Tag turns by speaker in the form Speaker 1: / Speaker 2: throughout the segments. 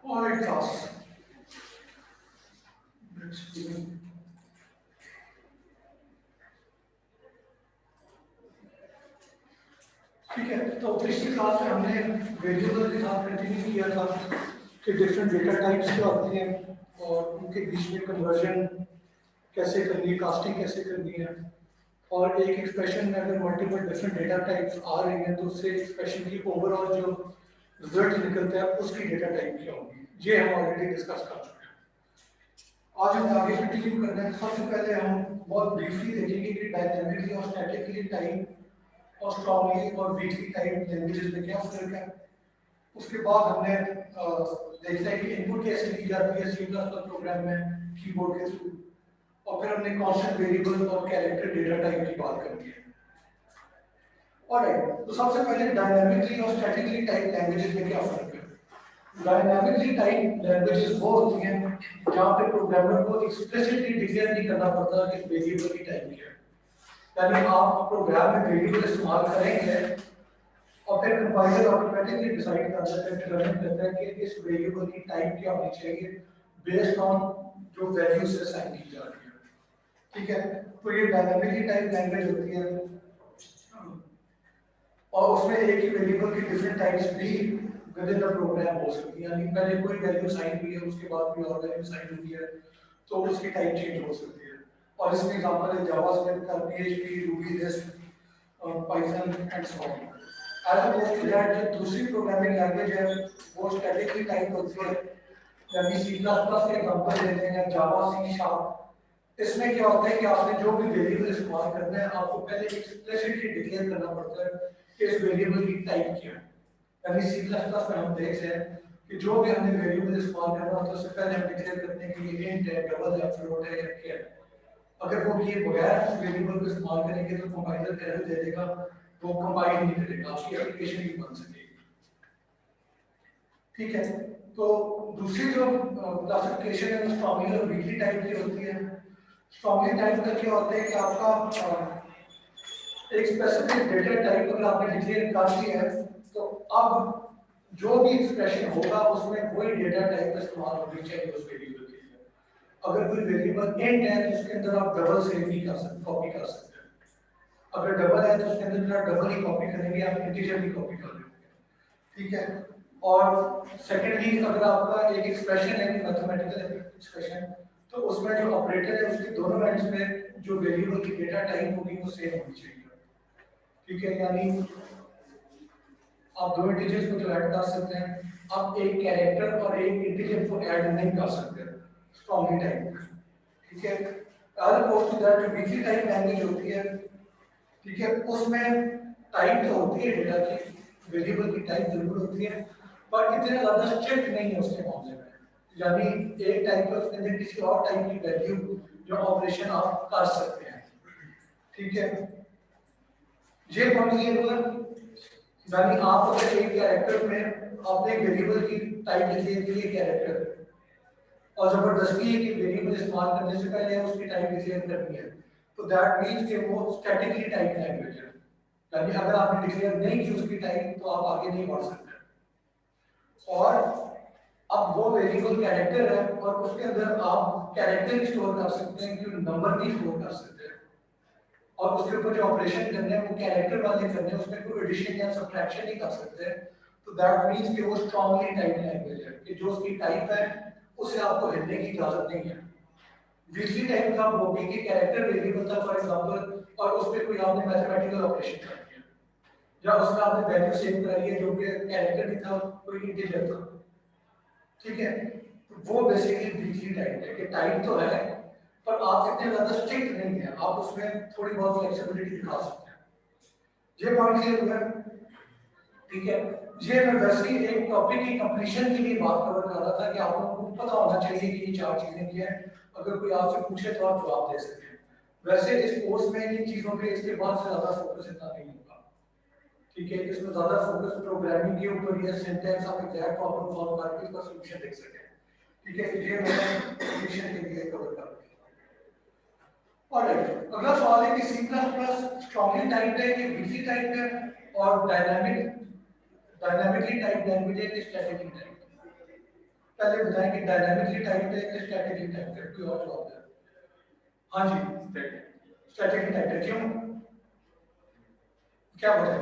Speaker 1: Alright class. Let's begin. ठीक है, तो पिछली क्लास में हमने वेरिएबल के साथ कंटिन्यू किया था कि डिफरेंट डेटा टाइप्स क्या होते हैं और उनके बीच में कन्वर्जन कैसे करनी है, कास्टिंग कैसे करनी है, और एक एक्सप्रेशन में अगर मल्टीपल डिफरेंट डेटा टाइप्स आ रही हैं तो उससे एक्सप्रेशन की ओवरऑल जो रिजल्ट निकलता है उसकी डेटा टाइप क्या होगी, ये हम ऑलरेडी डिस्कस कर चुके हैं। आज हम आगे कंटिन्यू करना है। सबसे पहले हम बहुत ब्रीफली देखेंगे कि डायनामिकली और स्टैटिकली टाइप और स्ट्रॉन्गली और वीकली टाइप लैंग्वेजेस में क्या फर्क है। उसके बाद हमने देखा है कि इनपुट कैसे दी जाती है सी प्लस प्लस प्रोग्राम में कीबोर्ड के थ्रू, और फिर हमने कांस्टेंट वेरिएबल और कैरेक्टर डेटा टाइप की बात करनी है। ऑलराइट, तो सबसे पहले डायनामिकली और स्टैटिकली टाइप लैंग्वेजेस में क्या फर्क है। डायनामिकली टाइप लैंग्वेजेस वो होती हैं जहाँ पे प्रोग्रामर को एक्सप्लिसिटली डिक्लेयर नहीं करना पड़ता कि वेरिएबल की टाइप क्या है, यानी आप प्रोग्राम में वेरिएबल इस्तेमाल करेंगे और फिर कंपाइलर ऑटोमेटिकली डिसाइड कर सकता है, डिटरमाइन करता है कि इस वेरिएबल की टाइप क्या होनी चाहिए बेस्ड ऑन जो वैल्यू से असाइन की जा रही है। ठीक है, तो ये डायनामिकली टाइप लैंग्वेज होती है और उसमें एक ही वेरिएबल की डिफरेंट टाइप्स भी विद इन द प्रोग्राम हो सकती है, यानी पहले कोई वैल्यू असाइन हुई है उसके बाद कोई और वैल्यू असाइन हुई है तो उसकी टाइप चेंज हो सकती है। और इसमें एग्जांपल है जावास्क्रिप्ट का, PHP, Ruby, Rust, Python and so on. As opposed to that जो दूसरी प्रोग्रामिंग लैंग्वेज है वो स्टैटिकली टाइप होती है, यानी सी प्लस प्लस के एग्जांपल लेते हैं, जावा, सी शार्प। इसमें क्या होता है कि आपने जो भी वेरिएबल इस्तेमाल करना है आपको पहले एक्सप्लिसिटली डिक्लेयर करना पड़ता है कि इस वेरिएबल की टाइप क्या है। यानी सी प्लस प्लस में हम देखते हैं कि जो भी हमने वेरिएबल इस्तेमाल करना होता है उससे पहले हम डिक्लेयर करते हैं कि ये इंट है, डबल है, फ्लोट है या क्या है। अगर वो किए बगैर वेरिएबल को इस्तेमाल करेंगे तो कंपाइलर एरर दे देगा, वो कंपाइल नहीं करेगा, आपकी एप्लीकेशन नहीं बन सकेगी। ठीक है, तो दूसरी जो क्लासिफिकेशन है वो स्ट्रॉन्गली और वीकली टाइप की होती है। स्ट्रॉन्गली टाइप का क्या होता है कि आपका एक स्पेसिफिक डेटा टाइप अगर आपने डिक्लेयर कर दिया है तो अब जो भी एक्सप्रेशन होगा उसमें वही डेटा टाइप इस्तेमाल होनी चाहिए उस वेरिएबल के लिए। अगर कोई वेरिएबल इंट है तो उसके अंदर आप डबल सेव नहीं कर सकते, कॉपी कर सकते हैं। अगर डबल है तो उसके अंदर आप डबल ही कॉपी करेंगे, आप इंटीजर भी कॉपी कर लेंगे। ठीक है, और सेकेंडली अगर आपका एक एक्सप्रेशन है मैथमेटिकल एक्सप्रेशन तो उसमें जो ऑपरेटर है उसके दोनों एंड्स पे जो वेरिएबल की डेटा टाइप होगी वो सेम होनी चाहिए। ठीक है, यानी आप दो इंटीजर्स को जो ऐड कर सकते हैं, आप एक कैरेक्टर और एक इंटीजर को ऐड नहीं कर सकते स्ट्रॉन्गली टाइप में। ठीक है, एज अपोज टू दैट जो वीकली टाइप लैंग्वेज होती है, ठीक है, उसमें टाइप तो होती है डेटा की, वेरिएबल की टाइप जरूर होती है पर इतने ज्यादा स्ट्रिक्ट नहीं है उसके मामले में, यानी एक टाइप है उसके अंदर किसी और टाइप की वैल्यू जो ऑपरेशन आप कर सकते हैं। ठीक है, ये पॉइंट क्लियर हुआ, यानी आप अगर एक कैरेक्टर में आपने एक वेरिएबल की टाइप डिक्लेयर की है कैरेक्टर, और जबरदस्ती है कि वेरिएबल इस्तेमाल करने से पहले उसकी टाइप डिक्लेयर करनी है, तो दैट मींस कि वो स्टैटिकली टाइप लैंग्वेज है, यानी अगर आपने डिक्लेयर नहीं की उसकी टाइप तो आप आगे नहीं बढ़ सकते। और अब वो वेरिएबल कैरेक्टर है और उसके अंदर आप कैरेक्टर स्टोर कर सकते हैं, क्योंकि नंबर नहीं स्टोर कर सकते, और उसके ऊपर जो ऑपरेशन करने हैं वो कैरेक्टर वाले करने हैं, उसमें कोई एडिशन या सब्ट्रैक्शन नहीं कर सकते। तो दैट मींस कि वो स्ट्रांगली टाइप लैंग्वेज है कि जो उसकी टाइप है उसे आपको हिलने की इजाजत नहीं है। वीकली टाइप का वो भी कि कैरेक्टर वेरिएबल था फॉर एग्जांपल, और उस पे कोई आपने मैथमेटिकल ऑपरेशन कर दिया या उसमें आपने वैल्यू सेव कराई है जो कि कैरेक्टर नहीं था, कोई इंटीजर था। ठीक है, तो वो बेसिकली वीकली टाइप है कि टाइप तो है पर आप इतने ज्यादा स्ट्रिक्ट नहीं है, आप उसमें थोड़ी बहुत फ्लेक्सिबिलिटी दिखा सकते हैं। ये पॉइंट क्लियर हुआ? ठीक है, ये मैं वैसे ही एक टॉपिक की कंप्लीशन के लिए बात कवर कर रहा था कि आप लोगों को पता होना चाहिए कि ये चार चीजें क्या है, अगर कोई आपसे पूछे तो आप जवाब दे सकें। वैसे इस कोर्स में इन चीजों पे इसके बाद से ज्यादा फोकस इतना नहीं होगा। ठीक है, इसमें ज्यादा फोकस प्रोग्रामिंग के ऊपर या सिंटैक्स, आप एग्जैक्ट प्रॉब्लम सॉल्व करके इसका सॉल्यूशन देख सकें। ठीक है, ये मैंने कंप्लीशन के लिए कवर कर दिया। ऑलराइट, अगला सवाल है कि C plus plus strongly type है कि वीकली टाइप है, और डायनामिकली टाइप लैंग्वेज है कि स्टैटिकली टाइप। पहले बताएं कि डायनामिकली टाइप्ड है कि स्टैटिकली टाइप्ड है, कोई और जवाब है? हाँ जी, स्टैटिकली टाइप्ड है। क्यों, क्या वजह है?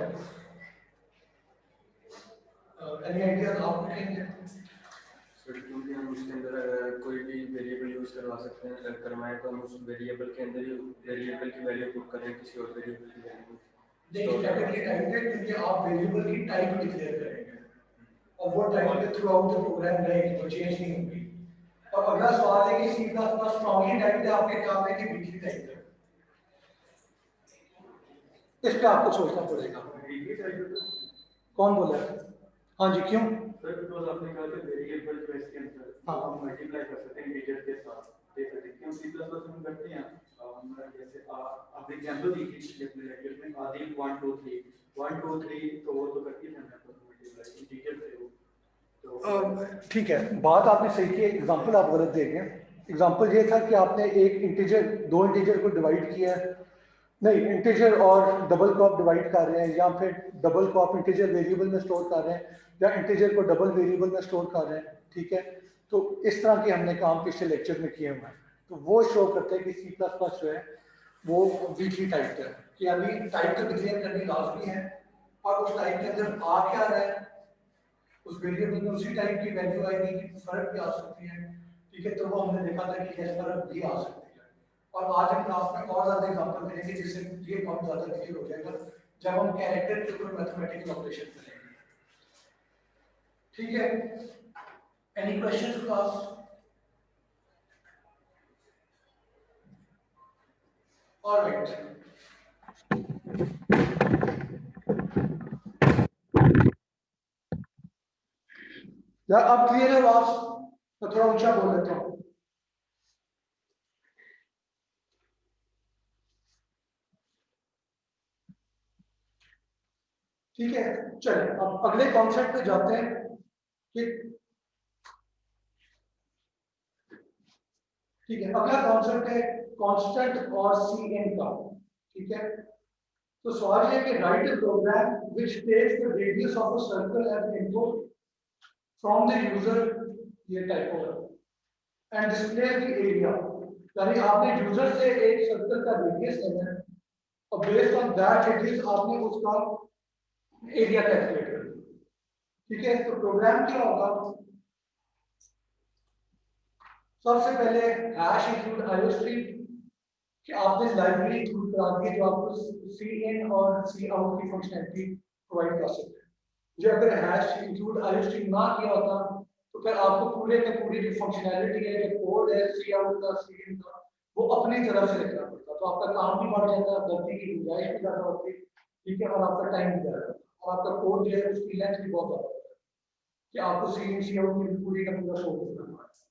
Speaker 1: एनी आइडिया आप लिखेंगे?
Speaker 2: सर क्योंकि हम उसके अंदर कोई भी वेरिएबल यूज करवा सकते हैं, करवाएं तो हम उस वेरिएबल के अंदर ही वेरिएबल की वैल्यू पुट करें, किसी और वेरिएबल की वैल्यू
Speaker 1: देखिए स्टैटिकली टाइप्ड है क्योंकि आप वेरिएबल की टाइप डिक्लेयर करेंगे और वो टाइप के थ्रू आउट द प्रोग्राम रहेगी, वो चेंज नहीं होगी। और अगला सवाल है कि C plus plus strongly typed है, आपके जवाब है कि वीकली टाइप्ड है। इस पे आपको सोचना पड़ेगा। कौन बोला? हाँ जी, क्यों?
Speaker 3: सर बिकॉज आपने कहा कि वेरिएबल जो इसके अंदर हम मल्टीप्लाई कर सकते हैं इंटीजर के साथ, दे सकते हैं। हम सी प्लस प्लस में करते हैं, जैसे आपने एग्जांपल दी थी अपने लेक्चर में, आदि 1 2 3 1 2 3, तो वो तो करती है मल्टीप्लाई इंटीजर से वो। तो
Speaker 1: ठीक है, बात आपने सही की, एग्जांपल आप गलत दे गए। एग्जांपल ये था कि आपने एक इंटीजर, दो इंटीजर को डिवाइड किया है, नहीं इंटीजर और डबल को आप डिवाइड कर रहे हैं, या फिर डबल को आप इंटीजर वेरिएबल में स्टोर कर रहे हैं, या इंटीजर को डबल वेरिएबल में स्टोर कर रहे हैं, ठीक है। तो इस तरह के हमने काम पिछले लेक्चर में किए हुए हैं, तो वो शो करते हैं कि सी प्लस प्लस जो है वो वीकली टाइप है, कि यानी टाइप तो डिक्लेयर करनी लाजमी है, और उस टाइप के अंदर आ क्या रहा है, उस वेरिएबल में उसी टाइप की वैल्यू आएगी, फर्क भी आ सकती है, ठीक है। तो वो हमने देखा था कि यस फर्क भी आ सकती है, और आज हम क्लास में और ज्यादा एग्जांपल करेंगे जिससे ये बहुत ज्यादा क्लियर हो जाएगा जब हम कैरेक्टर के ऊपर मैथमेटिकल ऑपरेशन करेंगे, ठीक है। Any questions class? ऑलराइट, यार अब क्लियर है आवाज? तो थोड़ा ऊंचा बोल लेता हूँ। ठीक है, चलिए अब अगले कॉन्सेप्ट पे जाते हैं कि ठीक है, अगला कॉन्सेप्ट है कांस्टेंट और सी एन का, ठीक है। तो सवाल ये है कि write a program which takes the radius of a circle as input from the user, ये टाइप होगा, एंड डिस्प्ले द एरिया, यानी आपने यूजर से एक सर्कल का रेडियस लेना है और बेस्ड ऑन दैट रेडियस आपने उसका एरिया कैलकुलेट करना है, ठीक है। तो प्रोग्राम क्या होगा, सबसे पहले हैश इंक्लूड आईओस्ट्रीम कि आपने लाइब्रेरी इंक्लूड करा दी है जो आपको सी इन और सी आउट की फंक्शनैलिटी प्रोवाइड कर सकते हैं। जो अगर हैश इंक्लूड आईओस्ट्रीम ना किया होता तो फिर आपको पूरे का पूरी जो फंक्शनैलिटी है, जो कोड है सी आउट का सी इन का, वो अपनी तरफ से लिखना पड़ता, तो आपका काम भी बढ़ जाता, गलती की गुंजाइश भी ज्यादा होती, ठीक है, और आपका टाइम भी ज्यादा, और आपका कोड जो है उसकी लेंथ भी बहुत ज्यादा होता है कि आपको सी इन सी आउट की पूरी का पूरा कोड लिखना पड़ता है,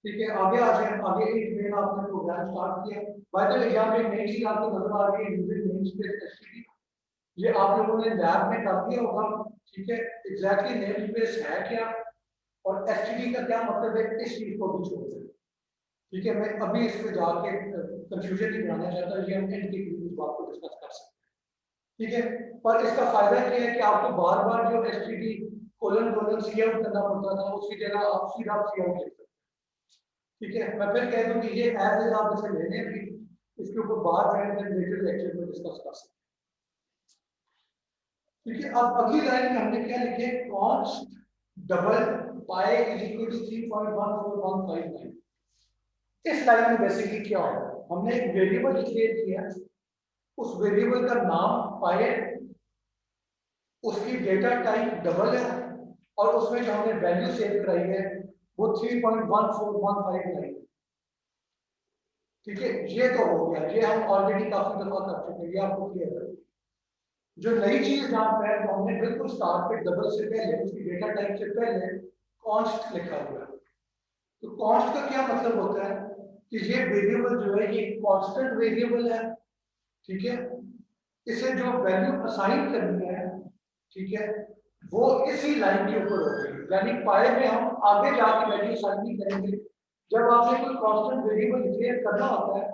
Speaker 1: ठीक है। आगे आ जाए, आगे एक मेन आपने प्रोग्राम स्टार्ट किया, बाय द वे यहाँ पे नई चीज आपको नजर आ रही है, यूजर नेमस्पेस एसटीडी, ये आप लोगों ने लैब में कर दिया होगा, ठीक है। एग्जैक्टली नेमस्पेस है क्या और एसटीडी का क्या मतलब है, इस चीज को भी छोड़ दें, ठीक है। मैं अभी इस पे जाके कंफ्यूजन नहीं बनाना चाहता, ये हम एंड की इस बात को डिस्कस कर सकते हैं, ठीक है। पर इसका फायदा क्या है कि आपको बार बार जो एसटीडी कोलन कोलन सी आउट करना पड़ता था, उसकी जगह आप सीधा सी आउट लिख सकते हैं, ठीक है। मैं फिर कह दूं कि ये एज इज आप इसे लेने भी, इसके ऊपर बाद में रिलेटेड लेक्चर में डिस्कस कर सकते हैं, ठीक है। अब अगली लाइन में हमने क्या लिखे, const double pi is equal to 3.14159। इस लाइन में बेसिकली क्या होगा, हमने एक वेरिएबल डिक्लेयर किया, उस वेरिएबल का नाम पाई, उसकी डेटा टाइप डबल है, और उसमें जो हमने वैल्यू सेव कराई है वो 3.14159, ठीक है। ये तो हो गया, ये हम ऑलरेडी काफी दफा कर चुके हैं, ये आपको क्लियर है। जो नई चीज जहां पे है, तो हमने बिल्कुल स्टार्ट पे डबल से पहले उसकी डेटा टाइप से पहले कॉन्स्ट लिखा हुआ है। तो कॉन्स्ट का क्या मतलब होता है कि ये वेरिएबल जो है ये कांस्टेंट वेरिएबल है, ठीक है। इसे जो वैल्यू असाइन करनी है, ठीक है, वो इसी लाइन के ऊपर होगी, यानी पाई में हम आगे जाके वैल्यू असाइन नहीं करेंगे। जब आपने कोई कांस्टेंट वेरिएबल डिक्लेयर करना होता है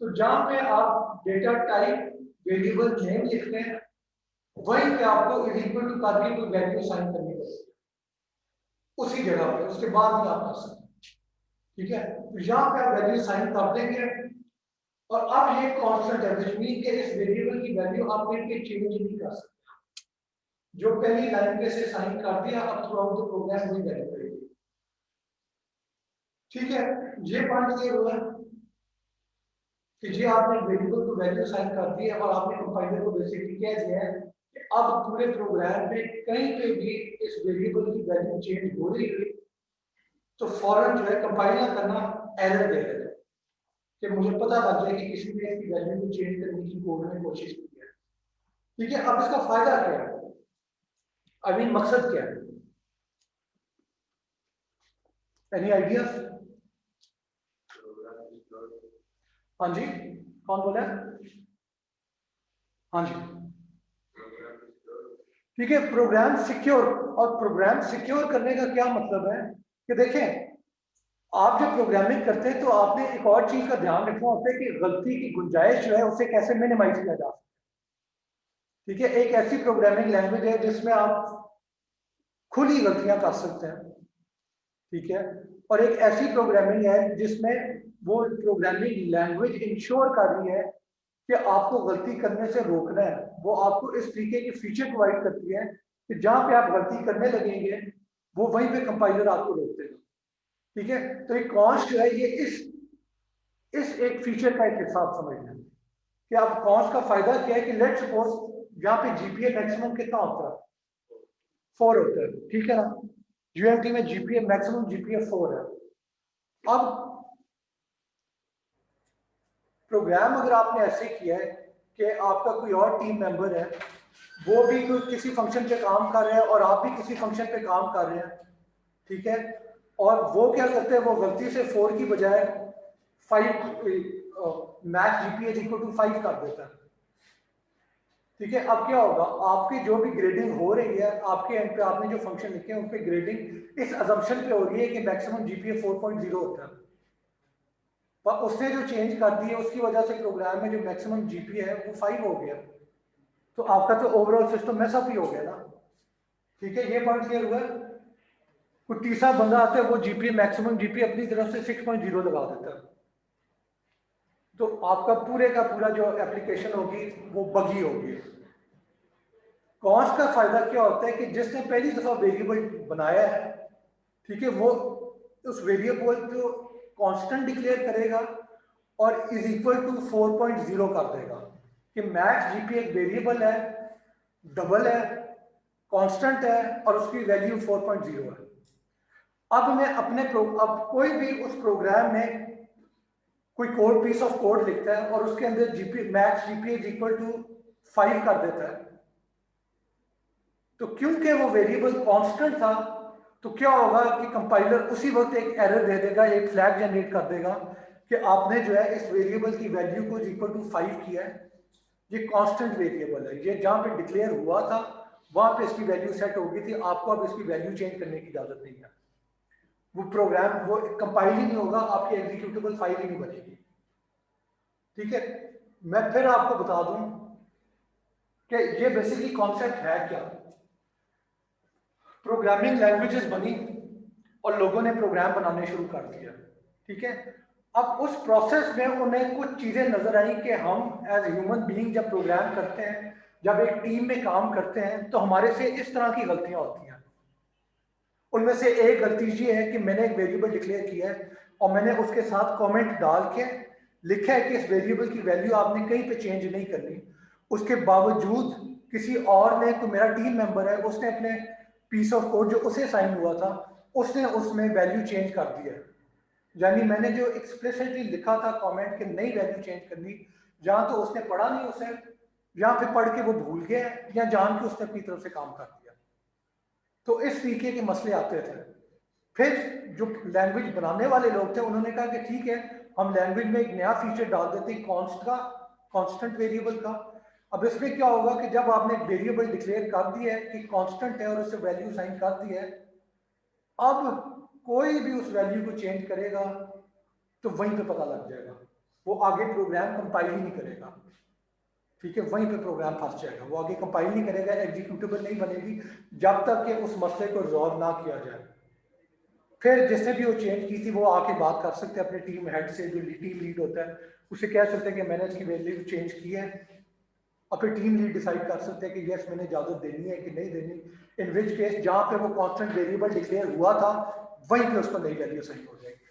Speaker 1: तो जहां पे आप डेटा टाइप वेरिएबल नेम लिखते हैं, वहीं पे आपको इज इक्वल टू करके कोई वैल्यू असाइन करनी पड़ेगी, उसी जगह पे, उसके बाद भी आप कर सकते हैं। ठीक है, तो यहाँ पे आप वैल्यू साइन कर देंगे और अब ये कांस्टेंट है, विच मीन के इस वेरिएबल की वैल्यू आप इनके चेंज नहीं कर सकते। जो पहली लाइन पे से साइन कर दिया, अब थ्रू आउट द प्रोग्राम वही वैल्यू करेगी। ठीक है, ये पॉइंट क्लियर हुआ कि जी आपने वेरिएबल को वैल्यू साइन कर दी है और आपने कंपाइलर को बेसिकली कह दिया है कि अब पूरे प्रोग्राम में कहीं पे भी इस वेरिएबल की वैल्यू चेंज हो रही है तो फौरन जो है कंपाइलर करना एरर दे देगा कि मुझे पता लग जाए कि किसी ने इसकी वैल्यू को चेंज करने की कोड में कोशिश की है। ठीक है, अब इसका फायदा क्या है, आई मीन मकसद क्या है, एनी आइडिया? हाँ जी, कौन बोला? हाँ जी, ठीक है, प्रोग्राम सिक्योर। और प्रोग्राम सिक्योर करने का क्या मतलब है कि देखें, आप जब प्रोग्रामिंग करते हैं तो आपने एक और चीज का ध्यान रखना होता है कि गलती की गुंजाइश जो है उसे कैसे मिनिमाइज किया जा सकता है। ठीक है, एक ऐसी प्रोग्रामिंग लैंग्वेज है जिसमें आप खुली गलतियां कर सकते हैं। ठीक है, और एक ऐसी प्रोग्रामिंग है जिसमें वो प्रोग्रामिंग लैंग्वेज इंश्योर कर रही है कि आपको गलती करने से रोकना है। वो आपको इस तरीके की फीचर प्रोवाइड करती है कि जहां पे आप गलती करने लगेंगे वो वहीं पे कंपाइलर आपको रोक देगा। ठीक है, तो एक कॉन्स्ट जो है ये इस एक फीचर का एक हिस्सा आप समझ लें कि आप कॉन्स्ट का फायदा क्या है कि लेट सपोज यहाँ पे जीपीए मैक्सिमम कितना होता है, 4 होता है। ठीक है ना, यूएमटी में जीपीए मैक्सिमम जीपीए 4 है। अब प्रोग्राम अगर आपने ऐसे किया है कि आपका कोई और टीम मेंबर है, वो भी कोई किसी फंक्शन पे काम कर रहे हैं और आप भी किसी फंक्शन पे काम कर रहे हैं, ठीक है, और वो क्या करते हैं, वो गलती से 4 की बजाय 5 मैक्स जीपीए इक्वल टू 5 कर देता है। ठीक है, अब क्या होगा, आपकी जो भी ग्रेडिंग हो रही है आपके एंड पे, आपने जो फंक्शन लिखे हैं उन पे ग्रेडिंग इस अजम्पशन पे हो रही है कि मैक्सिमम जीपीए 4.0 होता है, पर उसने जो चेंज कर दी है उसकी वजह से प्रोग्राम में जो मैक्सिमम जीपीए है वो 5 हो गया, तो आपका तो ओवरऑल सिस्टम मैसअप ही हो गया ना। ठीक है, ये पॉइंट क्लियर हुआ है? कोई तीसरा बंदा आता है वो जीपीए मैक्सिमम जीपीए अपनी तरफ से 6.0 लगा देता है, तो आपका पूरे का पूरा जो एप्लीकेशन होगी वो बगी होगी। कॉस्ट का फायदा क्या होता है कि जिसने पहली दफा वेरिएबल बनाया है, ठीक है, वो उस वेरिएबल को कांस्टेंट डिक्लेयर करेगा और इज इक्वल टू 4.0 कर देगा कि मैक्स जीपी एक वेरिएबल है, डबल है, कांस्टेंट है और उसकी वैल्यू 4.0 है। अब मैं अब कोई भी उस प्रोग्राम में कोई कोड पीस ऑफ कोड लिखता है और उसके अंदर GP max GP is equal to 5 कर देता है, तो क्योंकि वो वेरिएबल कांस्टेंट था तो क्या होगा कि कंपाइलर उसी वक्त एक एरर दे देगा, एक फ्लैग जनरेट कर देगा कि आपने जो है इस वेरिएबल की वैल्यू को इक्वल टू 5 किया है, ये कांस्टेंट वेरिएबल है, ये जहां पे डिक्लेयर हुआ था वहां पे इसकी वैल्यू सेट हो गई थी, आपको अब इसकी वैल्यू चेंज करने की इजाजत नहीं है। वो प्रोग्राम वो कंपाइल ही नहीं होगा, आपकी एग्जीक्यूटेबल फाइल ही नहीं बनेगी। ठीक है, मैं फिर आपको बता दूं कि ये बेसिकली कॉन्सेप्ट है क्या। प्रोग्रामिंग लैंग्वेजेस बनी और लोगों ने प्रोग्राम बनाने शुरू कर दिया। ठीक है, अब उस प्रोसेस में उन्हें कुछ चीजें नजर आई कि हम एज ह्यूमन बीइंग जब प्रोग्राम करते हैं, जब एक टीम में काम करते हैं तो हमारे से इस तरह की गलतियां होती हैं। उनमें से एक गलती ये है कि मैंने एक वेरिएबल डिक्लेयर किया है और मैंने उसके साथ कमेंट डाल के लिखा है कि इस वेरिएबल की वैल्यू आपने कहीं पे चेंज नहीं करनी, उसके बावजूद किसी और ने, तो मेरा टीम मेंबर है, उसने अपने पीस ऑफ कोड जो उसे साइन हुआ था उसने उसमें वैल्यू चेंज कर दिया। यानी मैंने जो एक्सप्लिसिटली लिखा था कमेंट के नई वैल्यू चेंज करनी, जहां तो उसने पढ़ा नहीं, उसे यहाँ पे पढ़ के वो भूल गया या जान के उसने अपनी तरफ से काम कर दिया, तो इस तरीके के मसले आते थे। फिर जो लैंग्वेज बनाने वाले लोग थे उन्होंने कहा कि ठीक है, हम लैंग्वेज में एक नया फीचर डाल देते हैं कॉन्स्ट का, कांस्टेंट वेरिएबल का। अब इसमें क्या होगा कि जब आपने वेरिएबल डिक्लेयर कर दिया है कि कांस्टेंट है और उससे वैल्यू साइन कर दी है, अब कोई भी उस वैल्यू को चेंज करेगा तो वहीं पे पता लग जाएगा, वो आगे प्रोग्राम कंपाइल ही नहीं करेगा। ठीक है, वहीं पे प्रोग्राम फंस जाएगा, वो आगे कंपाइल नहीं करेगा, एग्जीक्यूटेबल नहीं बनेगी जब तक कि उस मसले को रिजॉल्व ना किया जाए। फिर जिसने भी वो चेंज की थी वो आके बात कर सकते हैं अपने टीम हेड से, जो टीम लीड होता है उसे कह सकते हैं कि मैंने इसकी वैल्यू चेंज की है, और फिर टीम लीड डिसाइड कर सकते हैं कि यस मैंने इजाजत देनी है कि नहीं देनी। इन विच केस जहाँ पे वो कांस्टेंट वेरिएबल डिक्लेयर हुआ था वहीं पे उसको नई वैल्यू सही हो जाएगी,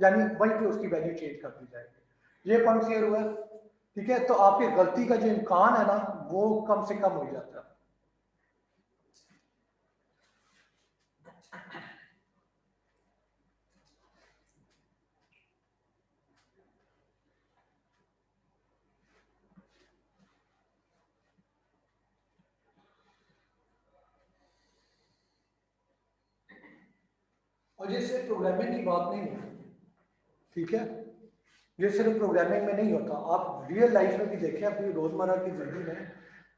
Speaker 1: यानी वहीं पे उसकी वैल्यू चेंज कर दी जाएगी। ये पॉइंट क्लियर हुआ? ठीक है, तो आपकी गलती का जो इम्कान है ना वो कम से कम हो जाता है। और ये सिर्फ प्रोग्रामिंग की बात नहीं है, ठीक है, ये सिर्फ प्रोग्रामिंग में नहीं होता, आप रियल लाइफ में भी देखें अपनी रोजमर्रा की जिंदगी में,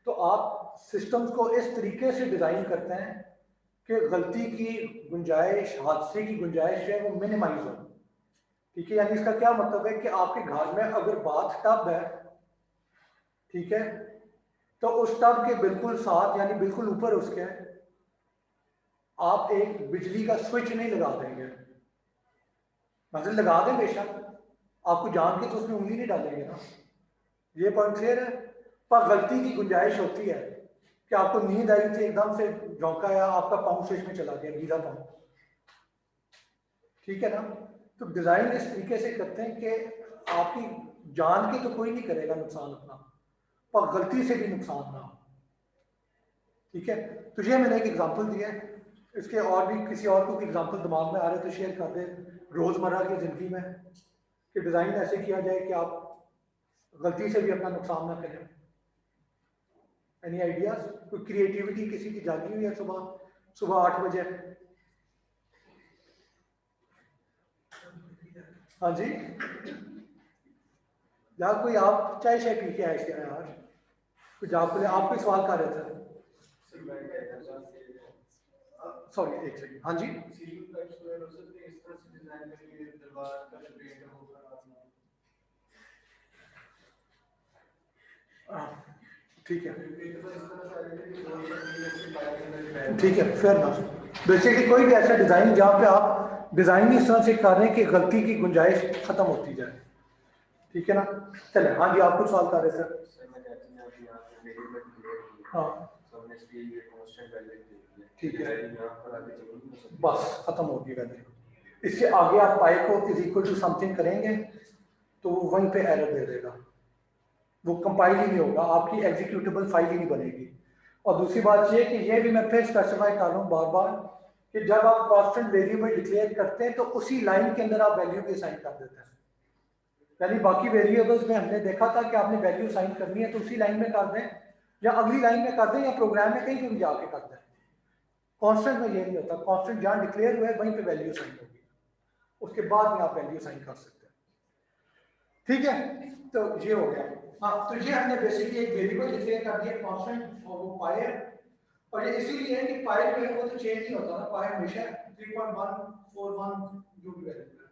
Speaker 1: तो आप सिस्टम्स को इस तरीके से डिजाइन करते हैं कि गलती की गुंजाइश, हादसे की गुंजाइश जो है वो मिनिमाइज हो। ठीक है, यानी इसका क्या मतलब है कि आपके घर में अगर बाथ टब है, ठीक है, तो उस टब के बिल्कुल साथ यानी बिल्कुल ऊपर उसके आप एक बिजली का स्विच नहीं लगा देंगे, मतलब लगा दें बेशक, आपको जान के तो उसमें उंगली नहीं डालेंगे ना, ये पॉइंट क्लियर है। पर गलती की गुंजाइश होती है कि आपको नींद आई थी, एकदम से झोंका आया, आपका पाँव स्विच में चला गया, गीला पाँव, ठीक है ना। तो डिजाइन इस तरीके से करते हैं कि आपकी जान के तो कोई नहीं करेगा नुकसान अपना, पर गलती से भी नुकसान ना हो, ठीक है। तो ये मैंने एक एग्जांपल दिया है, इसके और भी किसी और को एग्जांपल दिमाग में आ रहे तो शेयर कर दे रोजमर्रा की जिंदगी में कि डिजाइन ऐसे किया जाए कि आप गलती से भी अपना नुकसान ना करें। Any ideas? कोई क्रिएटिविटी किसी की जागी हुई है सुबह 8 बजे? हाँ जी, यार कोई आप चाय शाय पी के आए क्या यार, कुछ आप कोई सवाल कर रहे थे? सॉरी एक सेकंड, हाँ जी। ठीक है, ठीक है, फेयर ना। बेसिकली कोई भी ऐसा डिजाइन जहाँ पे आप डिजाइन इस तरह से कर रहे हैं कि गलती की गुंजाइश खत्म होती जाए, ठीक है ना। चले, हाँ जी, आप कुछ सवाल कर रहे थे? हाँ ठीक है, बस खत्म होगी वैल्यू। इससे आगे आप पाई को इज इक्वल टू समथिंग करेंगे तो वो वहीं पे एरर दे देगा, वो कंपाइल ही नहीं होगा, आपकी एग्जीक्यूटेबल फाइल ही नहीं बनेगी। और दूसरी बात ये कि ये भी मैं फिर स्पेसिफाई कर रहा हूँ बार बार कि जब आप कांस्टेंट वेरिएबल डिक्लेयर करते हैं तो उसी लाइन के अंदर आप वैल्यू भी असाइन कर देते हैं। यानी बाकी वेरिएबल्स में हमने देखा था कि आपने वैल्यू असाइन करनी है तो उसी लाइन में कर दें, या अगली लाइन में कर दें, या प्रोग्राम में कहीं पे भी जाके कर दें। कांस्टेंट में ये नहीं होता, कांस्टेंट जहाँ डिक्लेयर हुआ है वहीं पे वैल्यू असाइन होगी, उसके बाद में आप वैल्यू असाइन कर सकते हैं, ठीक है। तो ये हो गया। हाँ, तो ये हमने बेसिकली एक वेरिएबल डिक्लेयर कर दिया कांस्टेंट, और वो पाई है, और ये इसीलिए है कि पाई जो है वो तो चेंज नहीं होता ना, पाई हमेशा 3.141 जो भी वैल्यू है।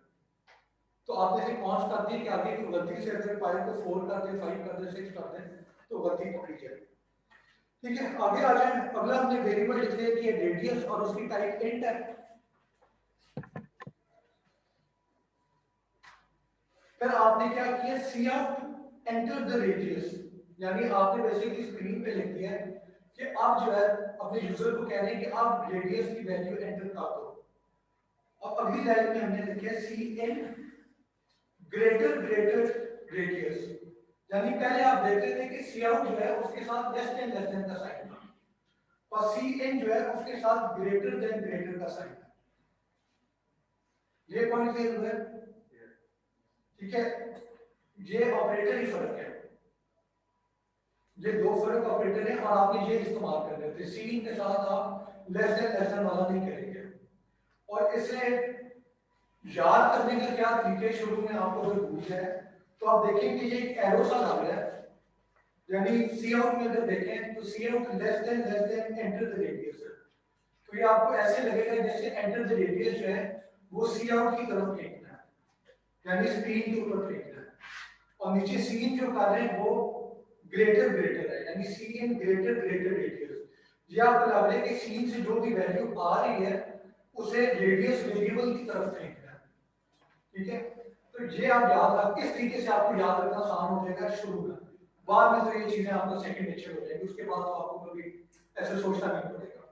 Speaker 1: तो आपने इसे कॉन्स्ट कर दी कि आगे को गलती से अगर पाई को 4 कर दे, 5 कर दे, 6 कर दे तो गलती पकड़ी जाए, ठीक है। आगे आ जाए, अगला हमने वेरिएबल डिक्लेयर किया रेडियस, और उसकी टाइप इंट है। फिर आपने क्या किया, सी आउट एंटर द रेडियस, यानी आपने बेसिकली स्क्रीन पे लिख दिया कि आप जो है अपने यूजर को कह रहे हैं कि आप रेडियस की वैल्यू एंटर कर दो। अब अगली लाइन में हमने लिखा सी इन ग्रेटर रेडियस, यानी पहले आप देखते थे कि सी आउट जो है उसके साथ लेस देन का साइन था, और सी इन जो है उसके साथ ग्रेटर देन का साइन है। ये पॉइंट क्लियर हुआ है, ठीक है। ये ऑपरेटर ही फर्क है, ये दो फर्क ऑपरेटर हैं, और आपने ये इस्तेमाल कर रहे थे, सी इन के साथ आप लेस देन वाला नहीं करेंगे। और इसे याद करने का क्या तरीके, शुरू में आपको अगर भूल जाए तो आप देखें कि ये एक एरो सा लग रहा है, यानी सी आउट में अगर देखें तो cout less than enter the radius है, तो ये आपको ऐसे लगेगा जैसे एंटर द रेडियस जो है वो सी आउट की तरफ फेंकना है, यानी स्क्रीन के ऊपर फेंकना है, और नीचे सी इन जो कर रहे हैं वो ग्रेटर है, यानी सी इन ग्रेटर रेडियस। ये आपको लग रहा है कि सी इन से जो भी वैल्यू आ रही है उसे रेडियस वेरिएबल की तरफ फेंकना है। ठीक है, तो ये आप याद रख, इस तरीके से आपको याद रखना आसान हो जाएगा शुरू में। बाद में तो ये चीजें आपको सेकंड नेचर हो जाएगी, उसके बाद तो आपको कभी ऐसे सोचना नहीं पड़ेगा।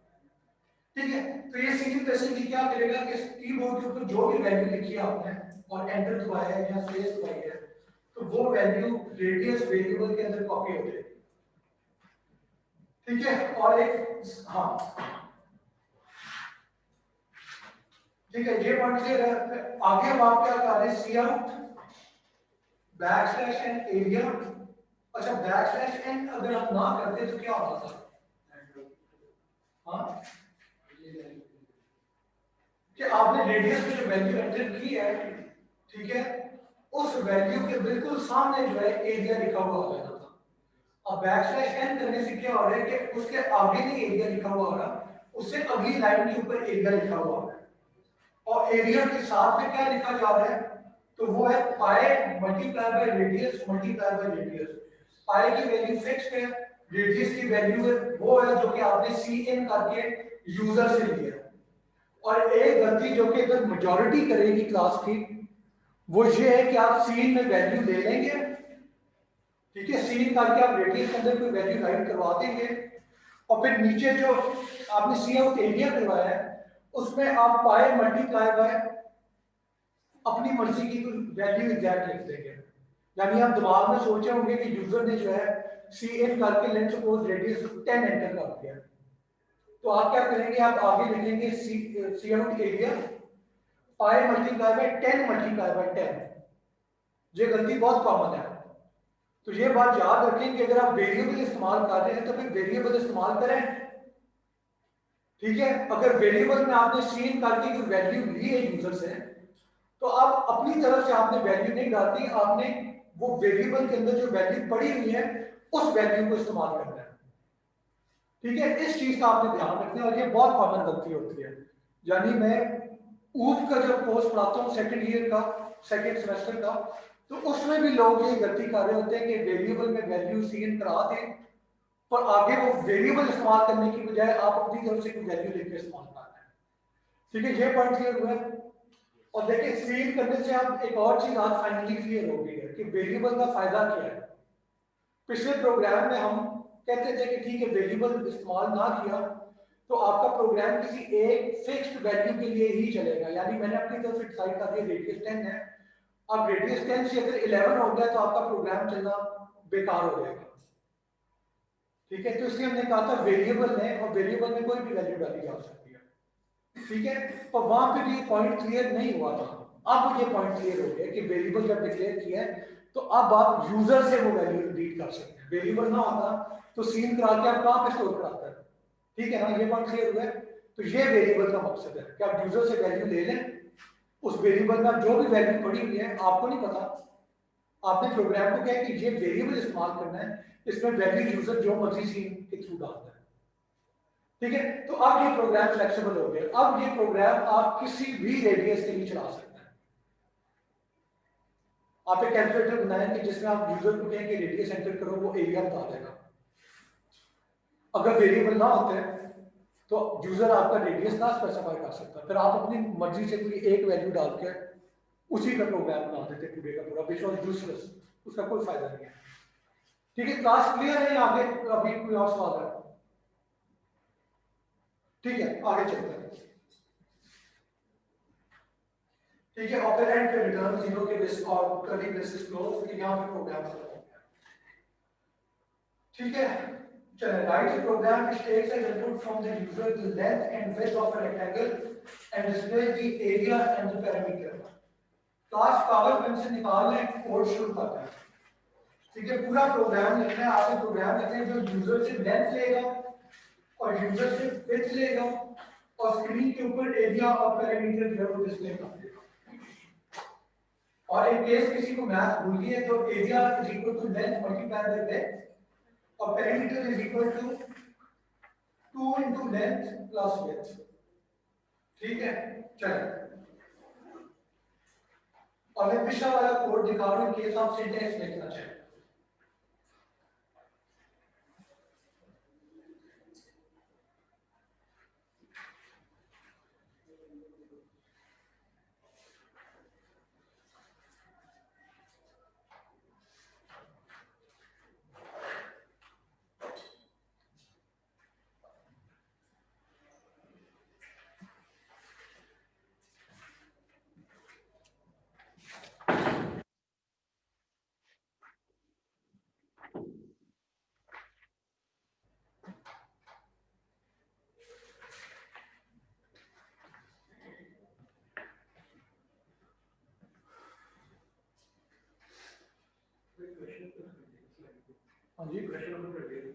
Speaker 1: ठीक है, तो ये सिंगल प्रेसिंग की क्या करेगा कि कीबोर्ड के ऊपर जो भी वैल्यू लिखी है आपने और एंटर दबाया है या स्पेस दबाई है, तो वो वैल्यू रेडियस वेरिएबल के अंदर कॉपी हो जाएगी। ठीक है, और एक हाँ ठीक है, ये पॉइंट क्लियर है। आगे हम आप क्या कर रहे हैं, सी आउट बैकस्लैश एन एरिया। अच्छा, बैकस्लैश एन अगर आप ना करते तो क्या होता था? हाँ, कि आपने रेडियस में जो वैल्यू एंटर की है, ठीक है, उस वैल्यू के बिल्कुल सामने जो है एरिया लिखा हुआ हो जाता था। अब बैकस्लैश एन करने से क्या हो रहा है कि उसके आगे नहीं एरिया लिखा हुआ हो रहा, उससे अगली लाइन के ऊपर एरिया लिखा हुआ है, और एरिया के साथ में क्या लिखा जा रहा है, तो वो है pi multiply by radius multiply by radius. Pi की वैल्यू फिक्स्ड है, रेडियस की वैल्यू है वो है जो कि आपने सी इन करके यूजर से लिया है। और एक गलती जो कि इधर मेजॉरिटी करेगी क्लास की, वो ये है कि आप सी में वैल्यू ले लेंगे, ठीक है, सी करके आप रेडियस के अंदर कोई वैल्यू राइट करवा देंगे, और फिर नीचे जो आपने सी आउट एरिया करवाया है उसमें आप पाई मल्टीप्लाई बाय अपनी मर्जी की वैल्यू एग्जैक्ट लिख देंगे। यानी आप दिमाग में सोचे होंगे कि यूजर ने जो है सी इन करके लेट सपोज रेडियस 10 एंटर कर दिया, तो आप क्या करेंगे, आप आगे लिखेंगे cout area pi multiply by 10 multiply by 10। ये गलती बहुत कॉमन है, तो ये बात याद रखें कि अगर आप वेरिएबल इस्तेमाल कर रहे हैं तो फिर वेरिएबल इस्तेमाल करें। ठीक है, अगर वेरिएबल में आपने सी इन करके कोई वैल्यू ली है यूजर से, तो आप अपनी तरफ से आपने वैल्यू नहीं डालती, आपने वो वेरिएबल के अंदर जो वैल्यू पड़ी हुई है उस वैल्यू को इस्तेमाल करना है। ठीक है, इस चीज का आपने ध्यान रखना है, और ये बहुत कॉमन गलती होती है। यानी मैं ऊप का जब कोर्स पढ़ाता हूँ सेकंड ईयर का, सेकंड सेमेस्टर का, तो उसमें भी लोग ये गलती कर रहे होते हैं कि वेरिएबल में वैल्यू सी इन करा दें, पर आगे वो वेरिएबल इस्तेमाल करने की बजाय आप अपनी तरफ से कोई वैल्यू लेकर इस्तेमाल कर रहे हैं। ठीक है, ये पॉइंट क्लियर हुआ है। और देखिए, सील करने से आप एक और चीज आज फाइनली क्लियर हो गई है कि वेरिएबल का फायदा क्या है। पिछले प्रोग्राम में हम कहते थे कि ठीक है, वेरिएबल इस्तेमाल ना किया तो आपका प्रोग्राम किसी एक फिक्स्ड वैल्यू के लिए ही चलेगा। यानी मैंने अपनी तरफ से डिसाइड कर दिया रेडियस 10 है, अब रेडियस 10 से अगर 11 हो गया तो आपका प्रोग्राम चलना बेकार हो जाएगा। ठीक है, तो इसलिए हमने कहा था वेरिएबल में, और वेरिएबल में कोई भी वैल्यू डाली जा सकती है। ठीक है, पर वहां पे भी पॉइंट क्लियर नहीं हुआ था, अब ये पॉइंट क्लियर हो गया कि वेरिएबल जब डिक्लेयर किया है तो अब आप यूजर से वो वैल्यू रीड कर सकते हैं। वेरिएबल ना होता तो सीन करा के आप कहां पे स्टोर कराते हैं। ठीक है ना, ये पॉइंट क्लियर हुआ है। तो ये वेरिएबल का मकसद है कि आप यूजर से वैल्यू ले लें, उस वेरिएबल में जो भी वैल्यू पड़ी हुई है आपको नहीं पता, आपने प्रोग्राम को कहा कि ये वेरिएबल इस्तेमाल करना है, इसमें वैल्यू यूजर जो मर्जी सीन के थ्रू डालता है। ठीक है, तो अब ये प्रोग्राम फ्लेक्सिबल हो गया, अब ये प्रोग्राम आप किसी भी रेडियस के लिए चला सकते हैं। आप एक कैलकुलेटर बनाएं कि जिसमें आप यूजर को कहें कि रेडियस एंटर करो, वो एरिया बता देगा। अगर वेरिएबल ना होते तो यूजर आपका रेडियस ना स्पेसिफाई कर सकता, फिर आप अपनी मर्जी से कोई एक वैल्यू डाल के उसी का प्रोग्राम बना देते पूरे का पूरा, विच वाज यूजलेस, उसका कोई फायदा नहीं है। ठीक है, क्लास क्लियर है? आगे अभी कोई और सवाल है? ठीक है, आगे चलते हैं। ठीक है, ऑपरेंड पे रिटर्न 0 के बेस और कर्ली ब्रेसेस क्लोज, यहां पे प्रोग्राम खत्म हो गया। ठीक है, चलिए, write program which takes as input from the user the length and width of a rectangle and displays the area and the perimeter। Class कागज पेन से निकाल लें, कोड शुरू करते हैं। ठीक है, पूरा प्रोग्राम लिखना है, आपने प्रोग्राम लिखना है जो यूजर से लेंथ लेगा और यूजर से विड्थ लेगा और स्क्रीन के ऊपर एरिया और पैरामीटर जो है वो डिस्प्ले कर देगा। और इन केस किसी को मैथ भूल गई है तो area is equal to length multiply by width और perimeter is equal to 2 into length plus width. ठीक है, चलिए, और मैं पिछला वाला कोड दिखा रहा हूं इन केस आप सिंटेक्स देखना चाहें। हाँ जी क्वेश्चन नंबर 28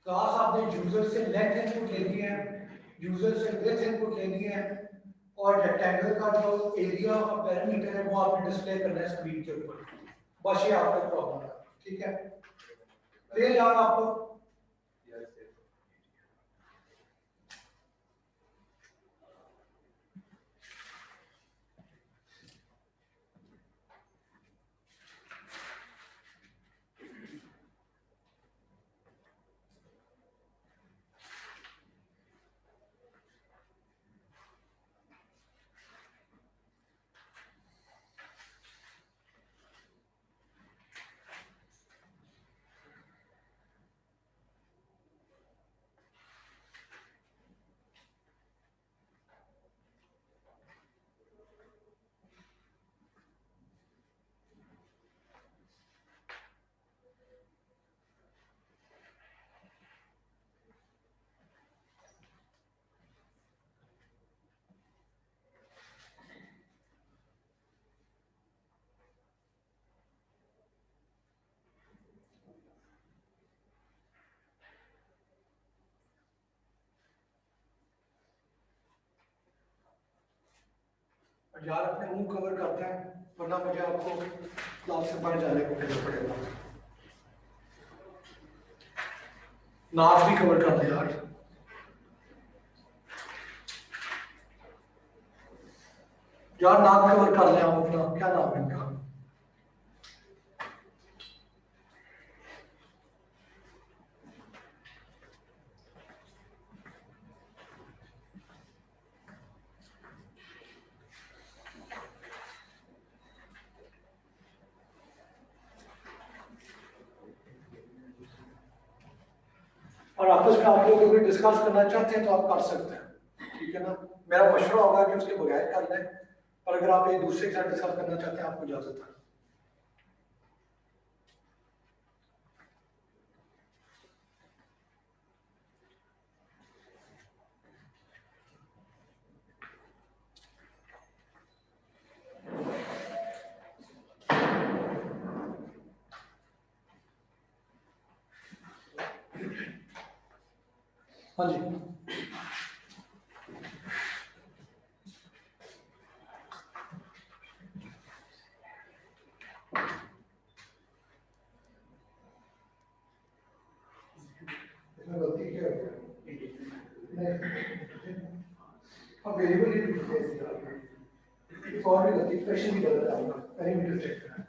Speaker 1: क्लास आपने यूजर से लेंथ इनपुट लेनी है, यूजर से विड्थ इनपुट लेनी है और रेक्टेंगल का जो एरिया और पैरामीटर है वो आपने डिस्प्ले करना है स्क्रीन के ऊपर। बस ये आपका प्रॉब्लम है, ठीक है? क्लियर यार आपको? यार अपने मुंह कवर करते हैं वरना मुझे आपको क्लास से बाहर जाने को कहना पड़ेगा। नाक भी कवर कर दे यार। यार नाक कवर कर ले आप अपना, क्या नाम है इनका? और आपस में आप लोग अगर डिस्कस करना चाहते हैं तो आप कर सकते हैं, ठीक है ना? मेरा मशवरा होगा कि उसके बगैर कर लें, पर अगर आप एक दूसरे के साथ डिस्कस करना चाहते हैं आपको इजाजत है। हाँ जी इसमें गलती क्या है? अब वेरिएबल ही लिख दिया इसलिए आपने। एक और भी गलती, क्वेश्चन भी गलत है आपका, पैरामीटर चेक करना है।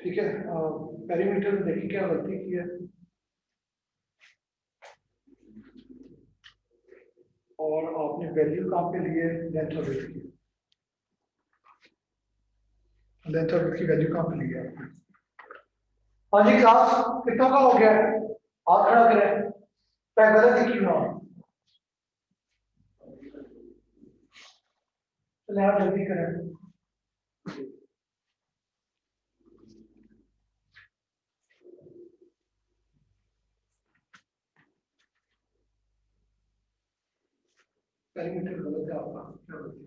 Speaker 1: ठीक है, पैरामीटर में देखिए क्या गलती की है और आपने वैल्यू कहाँ पे लिए? लेंथ और विड्थ की। लेंथ और विड्थ की वैल्यू कहाँ पे ली है आपने? हाँ जी क्लास कितना का हो गया है? हाथ खड़ा करें, क्या गलत लिखी ना? चले आप जल्दी करें। पैरामीटर गलत है आपका, क्या गलती?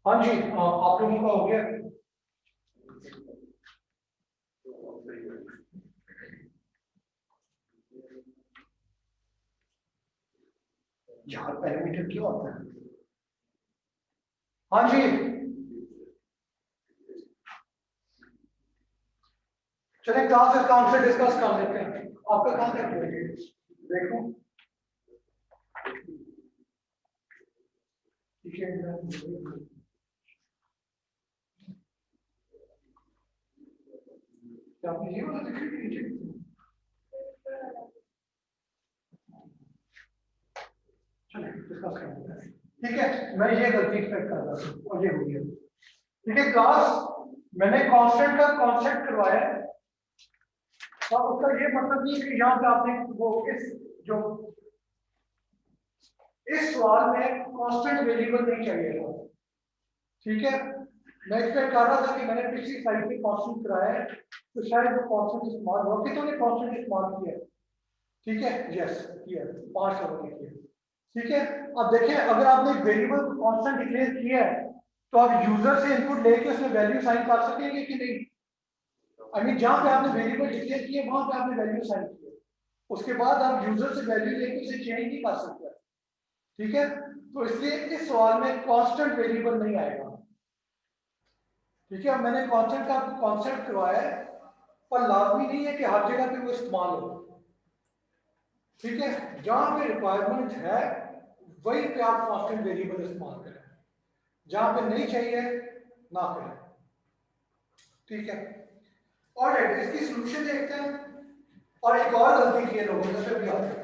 Speaker 1: हाँ जी आप लोगों का हो गया? यार पैरामीटर क्यों आता है? हाँ जी चलिए क्लास इस काम से डिस्कस कर लेते हैं। आपका काम क्या है देखो, ठीक है, क्या आपने ये वाला देखा नीचे? चलिए डिस्कस करते हैं। ठीक है, मैं ये गलती एक्सपेक्ट कर रहा था और ये हो गया। ठीक है क्लास, मैंने कांस्टेंट का कॉन्सेप्ट करवाया है, और उसका ये मतलब नहीं कि यहाँ पे आपने वो इस सवाल में कांस्टेंट वेरिएबल नहीं चाहिए था। ठीक है, मैं एक्सपेक्ट कर रहा था कि मैंने पिछली स्लाइड पे कांस्टेंट कराया है तो शायद वो कांस्टेंट इस्तेमाल हो, कितनों ने कांस्टेंट इस्तेमाल किया है? ठीक है, यस किया, 5 लोगों ने किया। ठीक है, अब देखिए अगर आपने वेरिएबल को कांस्टेंट डिक्लेयर किया है तो आप यूजर से इनपुट लेके उसमें वैल्यू साइन कर सकेंगे कि नहीं? आई मीन जहां पे आपने वेरिएबल डिक्लेयर किया वहां पे आपने वैल्यू साइन किया, उसके बाद आप यूजर से वैल्यू लेके उसे चेंज नहीं कर सकते। ठीक है, तो इसलिए इस सवाल में कांस्टेंट वेरिएबल नहीं आएगा। ठीक है, मैंने कांस्टेंट का कॉन्सेप्ट करवाया है, पर लाजमी नहीं है कि हर जगह पे वो इस्तेमाल हो। ठीक है, जहां पे रिक्वायरमेंट है वहीं पे आप कांस्टेंट वेरिएबल इस्तेमाल करें, जहां पे नहीं चाहिए ना करें। ठीक है, और इसकी सोल्यूशन देखते हैं। और एक और गलती की है लोगों ने, फिर भी आते हैं।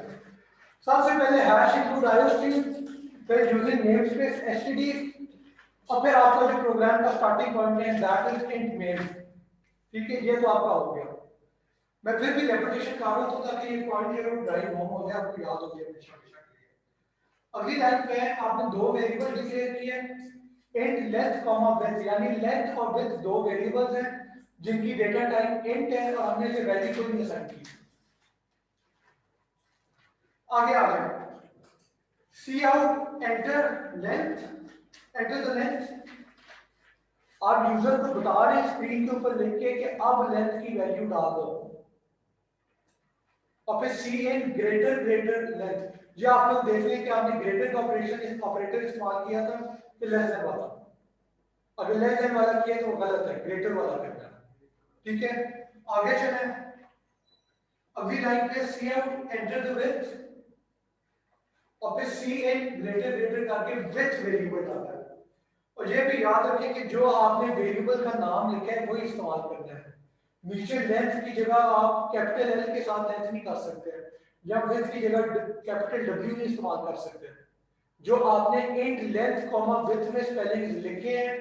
Speaker 1: सबसे पहले हैश इंक्लूड आईओस्ट्रीम, फिर यूजिंग नेमस्पेस एसटीडी, और फिर आपका जो प्रोग्राम का स्टार्टिंग पॉइंट है दैट इज इंट मेन। ठीक है, ये तो आपका हो गया। मैं फिर भी रेपिटेशन कर रहा हूं ताकि ये पॉइंट जो ड्राइव होम हो जाए, आपको याद हो जाए हमेशा हमेशा के लिए। अगली लाइन पे आपने दो वेरिएबल डिक्लेयर किए, इंट लेंथ कॉमा विड्थ, यानी लेंथ और विड्थ दो वेरिएबल्स हैं जिनकी डेटा टाइप इंट है और हमने इसे वैल्यू कोई नहीं असाइन की। आगे आ जाए, cout enter length, enter the length. आप यूजर को बता रहे हैं स्क्रीन के ऊपर लिख के कि अब लेंथ की वैल्यू डाल दो, और फिर सी इन ग्रेटर ग्रेटर लेंथ। ये आप लोग देख लें कि आपने ग्रेटर का ऑपरेटर इस्तेमाल किया था कि लेस देन वाला। अगर लेस देन वाला किया तो वो गलत है, ग्रेटर वाला करना है। ठीक है, आगे चलें। अगली लाइन पे सी आउट एंटर द विड्थ, और फिर सी इन ग्रेटर ग्रेटर करके विड्थ वेरिएबल डालना है। और ये भी याद रखें कि जो आपने वेरिएबल का नाम लिखा है वही इस्तेमाल करना है। नीचे लेंथ की जगह आप कैपिटल एल के साथ लेंथ नहीं कर सकते, या विड्थ की जगह कैपिटल डब्ल्यू नहीं इस्तेमाल कर सकते। जो आपने इंट लेंथ कॉमा विड्थ में स्पेलिंग लिखे हैं,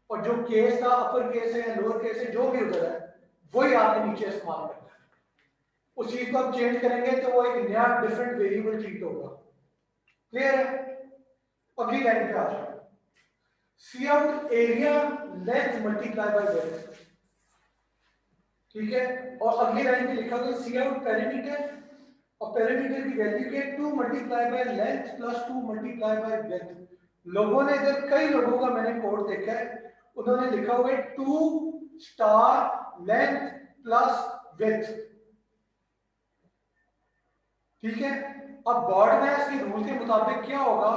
Speaker 1: और जो केस का अपर केस है या लोअर केस है जो भी उधर है वही आपने नीचे इस्तेमाल करना है। उस चीज को आप चेंज करेंगे तो वो एक नया डिफरेंट वेरिएबल ट्रीट होगा। क्लियर है? अगली लाइन पे आ जाए, cout area length multiply by width. ठीक है, और अगली लाइन में लिखा हुआ सी आउट पेरीमीटर, और पेरीमीटर की वैल्यू के 2 multiply by length plus 2 multiply by width. लोगों ने इधर, कई लोगों का मैंने कोड देखा है, उन्होंने लिखा हुआ है 2 स्टार लेंथ प्लस विड्थ। ठीक है, अब बॉर्डमैस के रूल के मुताबिक क्या होगा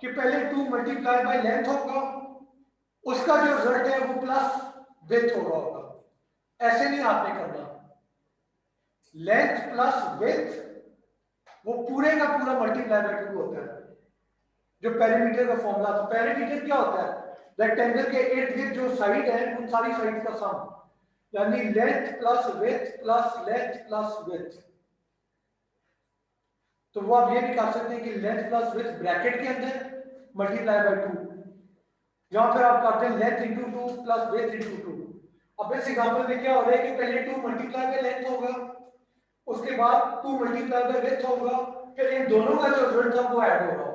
Speaker 1: कि पहले 2 मल्टीप्लाई बाय लेंथ होगा, उसका जो रिजल्ट है वो प्लस विड्थ होगा। ऐसे नहीं आपने करना, लेंथ प्लस विड्थ वो पूरे का पूरा मल्टीप्लाई बाय 2 होता है, जो पेरीमीटर का फॉर्मूला। तो पेरीमीटर क्या होता है? रेक्टेंगल के इर्द गिर्द जो साइड है उन सारी साइड का सम, यानी length plus width plus length plus width. तो वो आप ये भी कर सकते हैं कि लेंथ प्लस विड्थ ब्रैकेट के अंदर मल्टीप्लाई बाय 2, या फिर आप करते हैं length into 2 plus width into 2। अब इस एग्जांपल में क्या हो रहा है कि पहले 2 मल्टीप्लाई बाय लेंथ होगा, उसके बाद 2 मल्टीप्लाई बाय विड्थ होगा, फिर इन दोनों का जो रिजल्ट था वो ऐड होगा।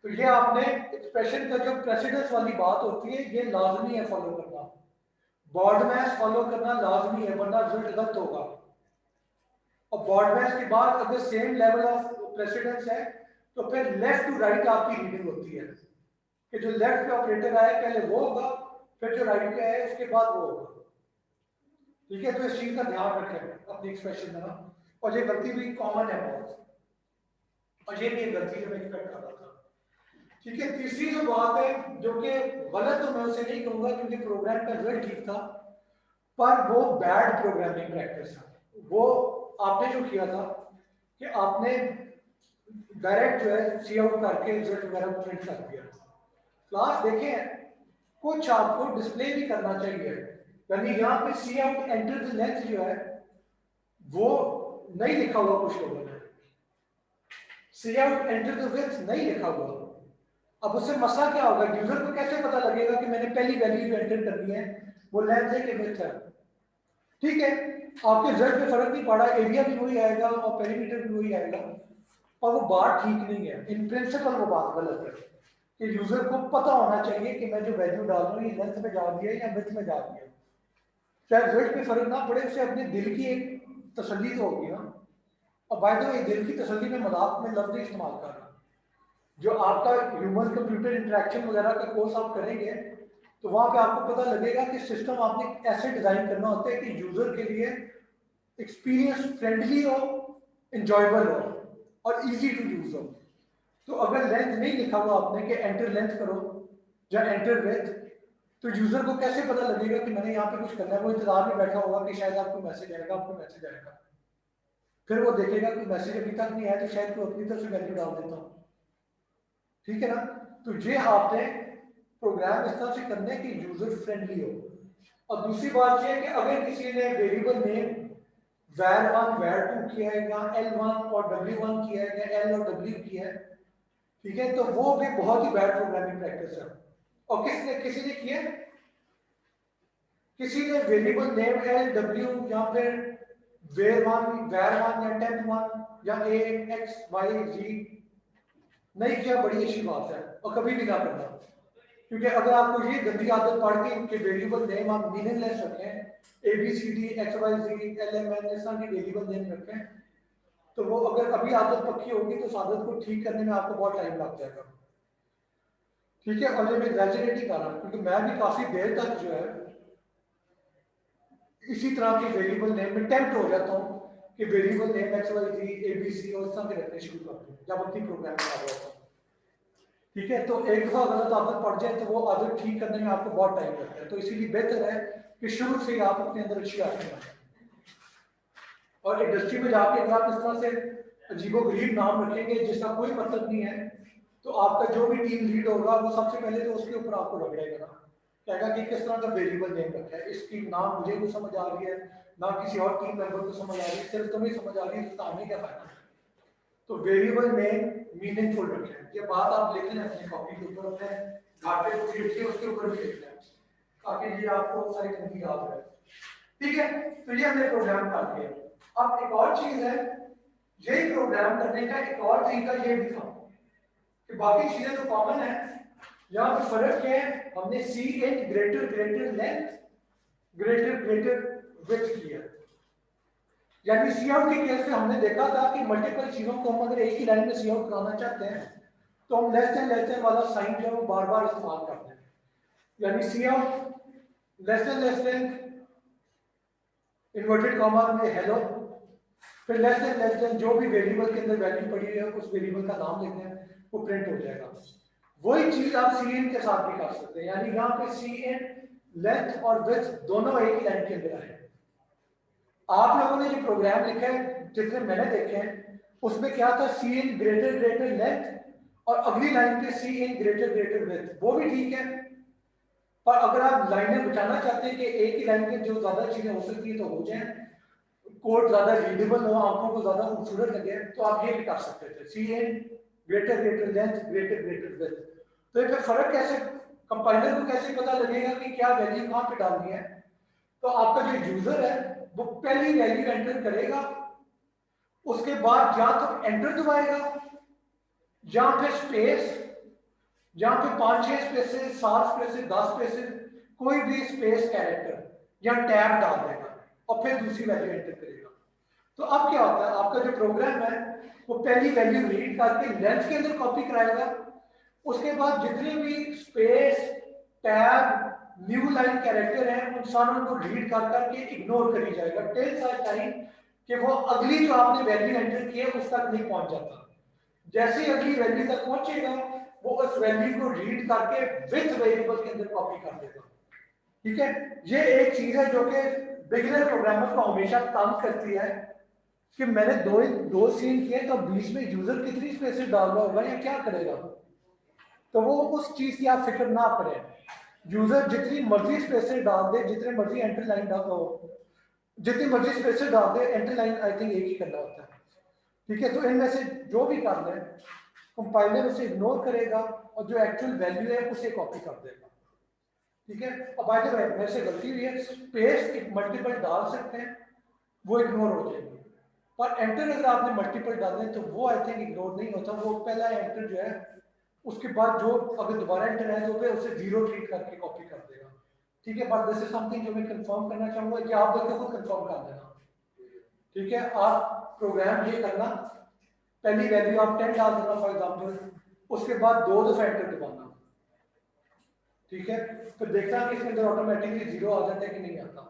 Speaker 1: तो ये आपने एक्सप्रेशन का जो प्रेसिडेंस वाली बात होती है ये लाजमी है फॉलो करना, बॉर्डमैस फॉलो करना लाजमी है, वरना रिजल्ट गलत होगा। और बॉर्डमैस के बाद अगर सेम लेवल ऑफ प्रेसिडेंस है तो फिर लेफ्ट टू राइट आपकी रीडिंग होती है कि जो लेफ्ट पे ऑपरेटर आए पहले वो होगा, फिर जो राइट पे आए उसके बाद वो होगा। ठीक है, तो इस चीज का ध्यान रखें अपनी एक्सप्रेशन में ना, और ये गलती भी कॉमन है बहुत, और ये भी एक गलती जो मैं एक्सपेक्ट कर रहा था। ठीक है, तीसरी जो बात है जो कि गलत, तो मैं उसे नहीं कहूंगा क्योंकि प्रोग्राम का रिजल्ट ठीक था, पर वो बैड प्रोग्रामिंग प्रैक्टिस है। वो आपने जो किया था कि आपने डायरेक्ट जो है सी आउट करके रिजल्ट वगैरह प्रिंट कर दिया। क्लास देखें कुछ आपको डिस्प्ले भी करना चाहिए, यानी यहाँ पे सी आउट एंटर द लेंथ जो है वो नहीं लिखा हुआ, कुछ लोगों ने सी आउट एंटर द विड्थ नहीं लिखा हुआ। अब उससे मसला क्या होगा, यूजर को कैसे पता लगेगा कि मैंने पहली वैल्यू जो एंटर करनी है वो लेंथ है कि विड्थ है। ठीक है, आपके रिजल्ट में फर्क नहीं पड़ा, एरिया भी वही आएगा और पेरीमीटर भी वही आएगा, और वो बात ठीक नहीं है। इन प्रिंसिपल वो बात गलत है कि यूजर को पता होना चाहिए कि मैं जो वैल्यू डाल रहा हूँ ये लेंथ में जा रही है या विड्थ में जा रही है। चाहे रिजल्ट में फर्क ना पड़े, उसे अपने दिल की एक तसल्ली तो होगी ना। और बाय द वे दिल की तसल्ली में मजाक में लफ्ज इस्तेमाल कर रहा, जो आपका ह्यूमन कंप्यूटर इंटरेक्शन वगैरह का कोर्स आप करेंगे तो वहां पे आपको पता लगेगा कि सिस्टम आपने ऐसे डिजाइन करना होता है कि यूजर के लिए एक्सपीरियंस फ्रेंडली हो, इंजॉयबल हो और इजी टू यूज हो। तो अगर लेंथ नहीं लिखा हुआ आपने कि एंटर लेंथ करो या एंटर विड्थ, तो यूजर को कैसे पता लगेगा कि मैंने यहाँ पे कुछ करना है। वो इंतजार में बैठा होगा कि शायद आपको मैसेज आएगा, आपको मैसेज आएगा, फिर वो देखेगा कि मैसेज अभी तक नहीं आया तो शायद कोई अपनी तरफ से वैल्यू डाल देता हूँ। ठीक है ना, तो ये आपने प्रोग्राम इस तरह से करने कि यूजर फ्रेंडली हो। और दूसरी बात यह है कि अगर किसी ने वेरिएबल नेम var1 var2 किया है या l1 और w1 किया है या l और w किया है, ठीक है, तो वो भी बहुत ही बैड प्रोग्रामिंग प्रैक्टिस है। और किसी ने किया, किसी ने वेरिएबल नेम l w या फिर var1 या temp1 या a x y z नहीं किया, बड़ी अच्छी बात है और कभी भी ना करना। क्योंकि अगर आपको ये गंदी आदत पड़ गई उनके वेरिएबल नेम आप मीनिंगलेस रखें, A B C D X Y Z L M N इस तरह के वेरिएबल नेम रखें, तो वो अगर अभी आदत पक्की होगी तो उस आदत को ठीक करने में आपको बहुत टाइम लग जाएगा। ठीक है, और ये मैं एग्जैजरेट ही कर रहा हूँ क्योंकि मैं भी काफी देर तक जो है इसी तरह के वेरिएबल नेम में टेम्प्ट हो जाता हूँ कि variable name X Y Z A B C और इस तरह के रखने शुरू कर दूँ जब अपनी प्रोग्राम कर रहा होता हूँ। ठीक है, तो एक दफा गलत आदत पड़ जाए तो वो आदत ठीक करने में आपको बहुत टाइम लगता है। तो इसीलिए बेहतर है कि शुरू से ही आप अपने अंदर अच्छी आदतें बनाएं। और इंडस्ट्री में जाके अगर आप इस तरह से अजीबोगरीब नाम रखेंगे जिसका कोई मतलब नहीं है, तो आपका जो भी टीम लीड होगा वो सबसे पहले तो उसके ऊपर आपको रगड़ेगा ना, कहेगा कि किस तरह का वेरिएबल नेम रखा है, इसकी नाम मुझे नहीं समझ आ रही है ना किसी और टीम मेंबर को समझ आ रही है, सिर्फ तुम्हें समझ आ रही है, तो हमें क्या फायदा। तो वेरिएबल नेम मीनिंगफुल रखें, ये बात आप लिख लें अपनी कॉपी के ऊपर, अपने घाटे को लिख के उसके ऊपर भी लिख लें ताकि ये आपको सारी चीजें याद रहे। ठीक है, तो ये हमने प्रोग्राम कर दिया। अब एक और चीज है, यही प्रोग्राम करने का एक और तरीका ये भी था कि बाकी चीजें तो कॉमन है, यहाँ पे फर्क क्या है, हमने cin greater greater length greater greater width किया। यानी सी आउट के केस में हमने देखा था कि मल्टीपल चीजों को हम अगर एक ही लाइन में सी आउट कराना चाहते हैं तो हम लेस देन वाला साइन जो है वो बार बार इस्तेमाल करते हैं। यानी cout less than inverted comma में हेलो, फिर लेस देन जो भी वेरिएबल के अंदर वैल्यू पड़ी है उस वेरिएबल का नाम लिखते हैं, वो प्रिंट हो जाएगा। वही चीज आप सी इन के साथ भी कर सकते हैं, यानी यहाँ पे सी इन लेंथ और विड्थ दोनों एक ही लाइन के अंदर आए। आप लोगों ने जो प्रोग्राम लिखा है जितने मैंने देखे हैं उसमें क्या था, सी इन ग्रेटर ग्रेटर लेंथ और अगली लाइन पे सी इन ग्रेटर ग्रेटर विड्थ, वो भी ठीक है। पर अगर आप लाइनें बचाना चाहते हैं कि एक ही लाइन में जो ज्यादा चीजें हो सकती है तो हो जाए, कोड ज्यादा रीडेबल हो, आंखों को ज्यादा खूबसूरत लगे, तो आप ये भी कर सकते थे, cin greater greater length greater greater width. तो ये फर्क कैसे, कंपाइलर को कैसे पता लगेगा कि क्या वैल्यू कहाँ पे डालनी है। तो आपका जो यूजर है वो पहली वैल्यू एंटर करेगा, उसके बाद या तो एंटर दबाएगा या फिर स्पेस, या फिर 5-6 स्पेसेस 7 स्पेसेस 10 स्पेसेस कोई भी स्पेस कैरेक्टर या टैब डाल देगा और फिर दूसरी वैल्यू एंटर करेगा। तो अब क्या होता है, आपका जो प्रोग्राम है वो पहली वैल्यू रीड करके लेंथ के अंदर कॉपी कराएगा, उसके बाद जितने भी space tab new line character हैं उन सारों को रीड कर करके इग्नोर करी जाएगा टिल सच टाइम कि वो अगली जो आपने वैल्यू एंटर की है उस तक नहीं पहुंच जाता। जैसे ही अगली वैल्यू तक पहुंचेगा वो उस वैल्यू को रीड करके विथ वेरिएबल के अंदर कॉपी कर देगा। ठीक है, ये एक चीज है जो कि बिगिनर प्रोग्रामर को हमेशा तंग करती है कि मैंने दो सीन किए तो बीच में यूजर कितनी स्पेसेस डाल रहा होगा या क्या करेगा, तो वो उस चीज की आप फिक्र ना करें। यूजर जितनी मर्जी स्पेसेस डाल दे, जितने मर्जी एंटर लाइन डाल दो, जितनी मर्जी स्पेसेस डाल दे, एंटर लाइन आई थिंक एक ही करना होता है, ठीक है। तो इनमें से जो भी करना है कंपाइलर उसे इग्नोर करेगा और जो एक्चुअल वैल्यू है उसे कॉपी कर देगा, ठीक है। अब बाय द वे मेरे से गलती हुई है, स्पेस एक मल्टीपल डाल सकते हैं, वो इग्नोर हो जाएगी, पर एंटर अगर आपने मल्टीपल डाले तो वो आई थिंक इग्नोर नहीं होता, वो पहला एंटर जो है उसके बाद जो अगर दोबारा एंटर है तो फिर उसे जीरो ट्रीट करके कॉपी कर देगा, ठीक है। बट दिस इज समथिंग जो मैं कंफर्म करना चाहूंगा कि आप लोग खुद कंफर्म कर देना, ठीक है। आप प्रोग्राम ये करना, पहली वैल्यू आप 10 डाल देना फॉर एग्जांपल, उसके बाद दो दफा एंटर दबाना, ठीक है। फिर देखना कि इसके अंदर ऑटोमेटिकली जीरो आ जाता है कि नहीं आता।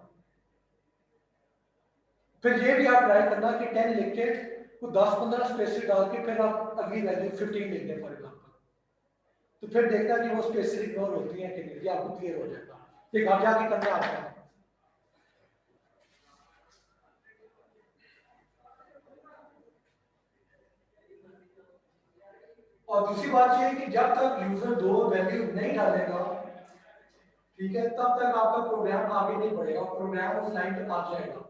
Speaker 1: फिर ये भी आप ट्राई करना कि 10 लिख के वो 10-15 स्पेसेस डाल के फिर आप अगली वैल्यू 15 लिख दें फॉर एग्जांपल, तो फिर देखना कि वो स्पेसेस इग्नोर होती हैं कि नहीं, ये आपको क्लियर हो जाएगा, ये घर जाके करना आता है। और दूसरी बात ये है कि जब तक यूजर दो वैल्यू नहीं डालेगा, ठीक है, तब तक आपका प्रोग्राम आगे नहीं बढ़ेगा, प्रोग्राम उस लाइन तक आ जाएगा।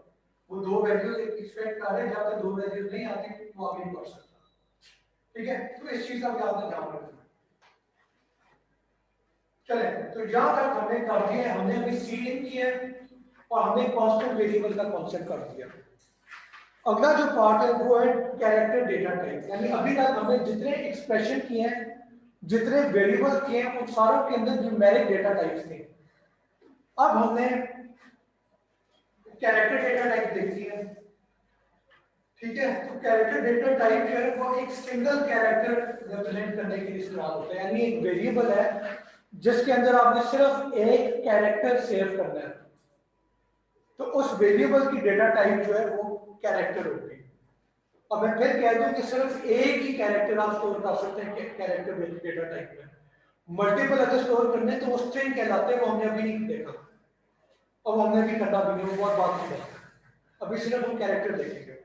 Speaker 1: वो दो वैल्यू एक्सपेक्ट कर रहे हैं, जब तक दो वैल्यू नहीं आती वो आगे नहीं बढ़ सकता, ठीक है। तो इस चीज का भी आपने ध्यान रखना है। चले तो यहां तक हमने कर दिया, हमने अभी सी इन किया और हमने कांस्टेंट वेरिएबल का कॉन्सेप्ट कर दिया। अगला जो पार्ट है वो है कैरेक्टर डेटा टाइप, यानी अभी तक हमने जितने एक्सप्रेशन किए हैं, जितने वेरिएबल किए हैं, उन सारों के अंदर न्यूमेरिक डेटा टाइप्स थे। अब हमने कैरेक्टर डेटा टाइप देखी है, ठीक है। तो कैरेक्टर डेटा टाइप जो है वो एक सिंगल कैरेक्टर रिप्रेजेंट करने के लिए इस्तेमाल होता है, यानी एक वेरिएबल है जिसके अंदर आपने सिर्फ एक कैरेक्टर सेव करना है, तो उस वेरिएबल की डेटा टाइप जो है वो कैरेक्टर होगी। अब मैं फिर कह दूं कि सिर्फ एक ही कैरेक्टर आप स्टोर कर सकते हैं कैरेक्टर डेटा टाइप में, मल्टीपल अगर स्टोर करने तो वो स्ट्रिंग कहलाते हैं, वो हमने अभी नहीं देखा, अब हमने भी करना भी नहीं, वो बहुत बात की बात है, अभी सिर्फ हम कैरेक्टर देखेंगे,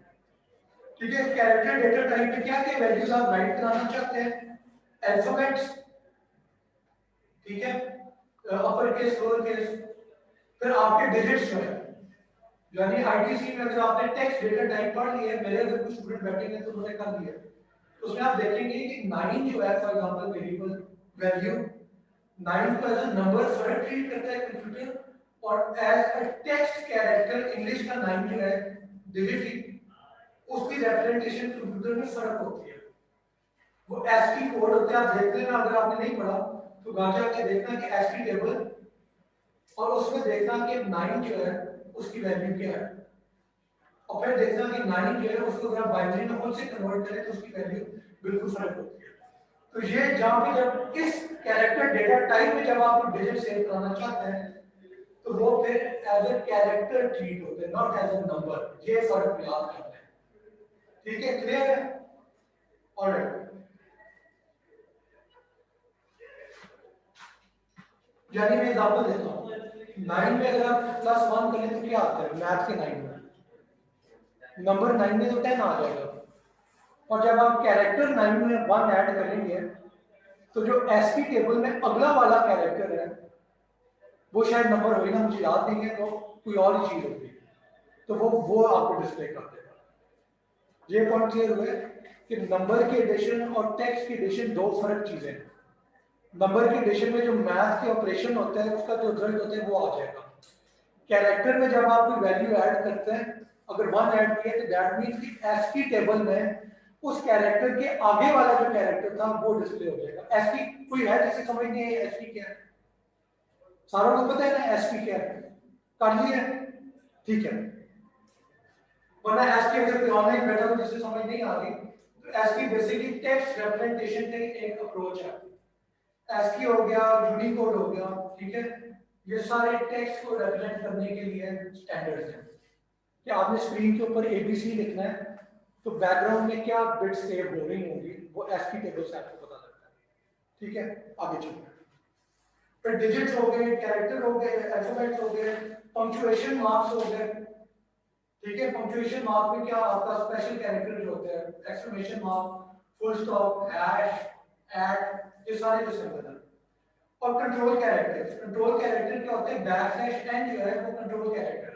Speaker 1: ठीक है। कैरेक्टर डेटा टाइप में क्या क्या वैल्यूज आप राइट कराना चाहते हैं, अल्फाबेट्स, ठीक है, अपर केस लोअर केस, फिर आपके डिजिट्स जो है, यानी आईटीसी में अगर आपने टेक्स्ट डेटा टाइप पढ़ लिया है, मेरे अगर कुछ स्टूडेंट बैठेंगे तो उन्होंने कर लिया, तो उसमें आप देखेंगे कि 9 जो है फॉर एग्जांपल वेरिएबल वैल्यू 9 को एज अ नंबर फर्क ट्रीट करता है कंप्यूटर, और as a text character English का 9 जो है डिजिट, उसकी रिप्रेजेंटेशन कंप्यूटर में फर्क होती है, वो एसकी कोड होते हैं, आप देख लेना अगर आपने नहीं पढ़ा तो घर जाके देखना कि एसकी टेबल, और उसमें देखना कि 9 जो है उसकी वैल्यू क्या है, और फिर देखना कि 9 जो है उसको अगर आप बाइनरी नंबर से कन्वर्ट करें तो उसकी वैल्यू बिल्कुल फर्क होती है। तो ये जहां पे जब इस कैरेक्टर डेटा टाइप में जब आप डिजिट सेव करना चाहते हैं तो वो फिर एज अ कैरेक्टर ट्रीट होते हैं, नॉट एज अ नंबर, ये फर्क याद करते हैं, ठीक है, क्लियर है। ऑलराइट, यानी मैं एग्जांपल देता हूं, 9 में अगर आप +1 करें तो क्या आता है मैथ के 9 में, नंबर 9 में तो 10 आ जाएगा, और जब आप कैरेक्टर 9 में 1 ऐड करेंगे तो जो एसपी टेबल में अगला वाला कैरेक्टर है वो शायद नंबर होगी ना, मुझे याद नहीं है, तो कोई और ही चीज होगी, तो वो आपको डिस्प्ले कर देगा। ये पॉइंट क्लियर हुआ कि नंबर के एडिशन और टेक्स्ट के एडिशन दो फर्क चीजें हैं। नंबर के एडिशन में जो मैथ के ऑपरेशन होता है उसका जो रिजल्ट होता है वो आ जाएगा, कैरेक्टर में जब आप कोई वैल्यू ऐड करते हैं, अगर 1 ऐड किया तो दैट मींस कि एसकी टेबल में उस कैरेक्टर के आगे वाला जो कैरेक्टर था वो डिस्प्ले हो जाएगा। एसकी कोई है जिसे समझ नहीं है एसकी क्या है, सारों को पता है ना एसकी क्या है, कर लिया, ठीक है। वरना एसकी अगर कोई ऑनलाइन बैठा हो जिसे समझ नहीं आ रही, तो एसकी बेसिकली टेक्स्ट रिप्रेजेंटेशन का एक अप्रोच है, एसकी हो गया, यूनिकोड हो गया, ठीक है, ये सारे टेक्स्ट को रिप्रेजेंट करने के लिए स्टैंडर्ड्स हैं कि आपने स्क्रीन के ऊपर एबीसी लिखना है तो बैकग्राउंड में क्या बिट्स सेव हो रही होंगी वो एसकी टेबल से आपको पता लगता है, ठीक है। आगे चलते हैं, फिर डिजिट्स हो गए, कैरेक्टर हो गए, अल्फाबेट्स हो गए, पंक्चुएशन मार्क्स हो गए, ठीक है। पंक्चुएशन मार्क में क्या आपका स्पेशल कैरेक्टर जो होते हैं, exclamation mark, full stop, hash, at, ये सारे जो सिंबल हैं। और कंट्रोल कैरेक्टर क्या होते हैं, बैकस्लैश एन जो है वो कंट्रोल कैरेक्टर है।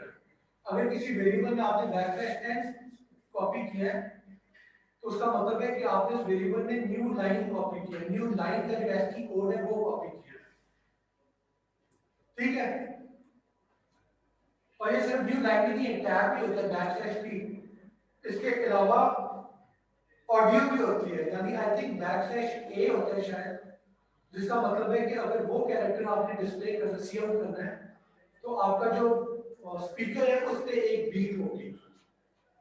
Speaker 1: अगर किसी वेरिएबल में आपने बैकस्लैश एन कॉपी किया है तो उसका मतलब है कि आपने उस वेरिएबल में न्यू लाइन कॉपी की है, न्यू लाइन का जो एस्की कोड है वो कॉपी किया है, ठीक है। और ये सिर्फ न्यू लाइन नहीं है, टैब भी होता है बैकस्लैश टी, इसके अलावा ऑडियो भी होती है, यानी आई थिंक बैकस्लैश ए होता है शायद, जिसका मतलब है कि अगर वो कैरेक्टर आपने डिस्प्ले करना, सी आउट करना है तो आपका जो स्पीकर है उस पे एक बीट होगी,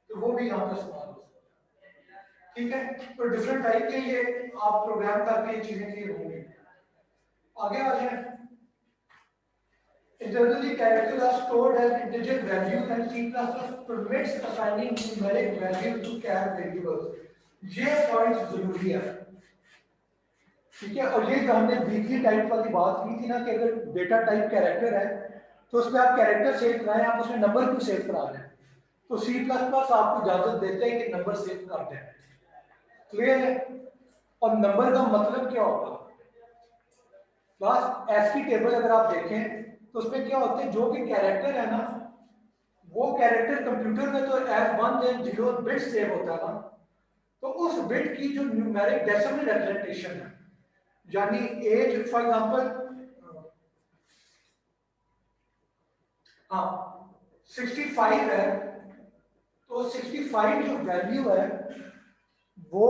Speaker 1: तो वो भी यहाँ पर इस्तेमाल हो सकता है, ठीक है। तो डिफरेंट टाइप के ये आप प्रोग्राम करके ये चीजें क्लियर होंगी। आगे आ जाए। Internally, characters are stored as integer values and C++ permits assigning numeric value to char variables. ये पॉइंट जरूरी है, ठीक है। और ये जो हमने वीकली टाइप वाली बात की थी ना कि अगर डेटा टाइप कैरेक्टर है तो उसमें आप कैरेक्टर सेव कराएं, आप उसमें नंबर क्यों सेव करा रहे हैं, तो C++ आपको इजाजत देते हैं कि नंबर सेव कर दें, क्लियर है। और नंबर का मतलब क्या होगा, क्लास एसकी टेबल अगर आप देखें तो उसमें क्या होते हैं, जो भी कैरेक्टर है ना वो कैरेक्टर कंप्यूटर में तो एज 1 एंड 0 बिट सेव होता है ना, तो उस बिट की जो न्यूमेरिक डेसिमल रिप्रेजेंटेशन है, यानी एज फॉर एग्जांपल हाँ 65 है, तो 65 जो वैल्यू है वो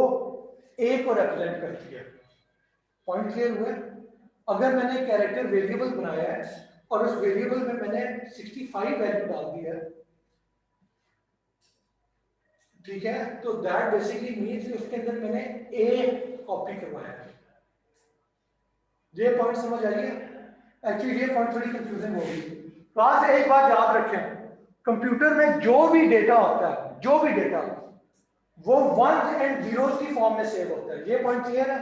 Speaker 1: ए को रिप्रेजेंट करती है, पॉइंट क्लियर हुआ। अगर मैंने कैरेक्टर वेरिएबल बनाया है और उस वेरिएबल में मैंने 65 वैल्यू डाल दी है, ठीक है, तो दैट बेसिकली मींस उसके अंदर मैंने ए कॉपी करवाया है। ये पॉइंट समझ आइए, एक्चुअली ये पॉइंट थोड़ी कंफ्यूजन होगी। क्लास एक बात याद रखें, कंप्यूटर में जो भी डेटा होता है, जो भी डेटा वो वंस एंड जीरोस की फॉर्म में सेव होता है, ये पॉइंट क्लियर है।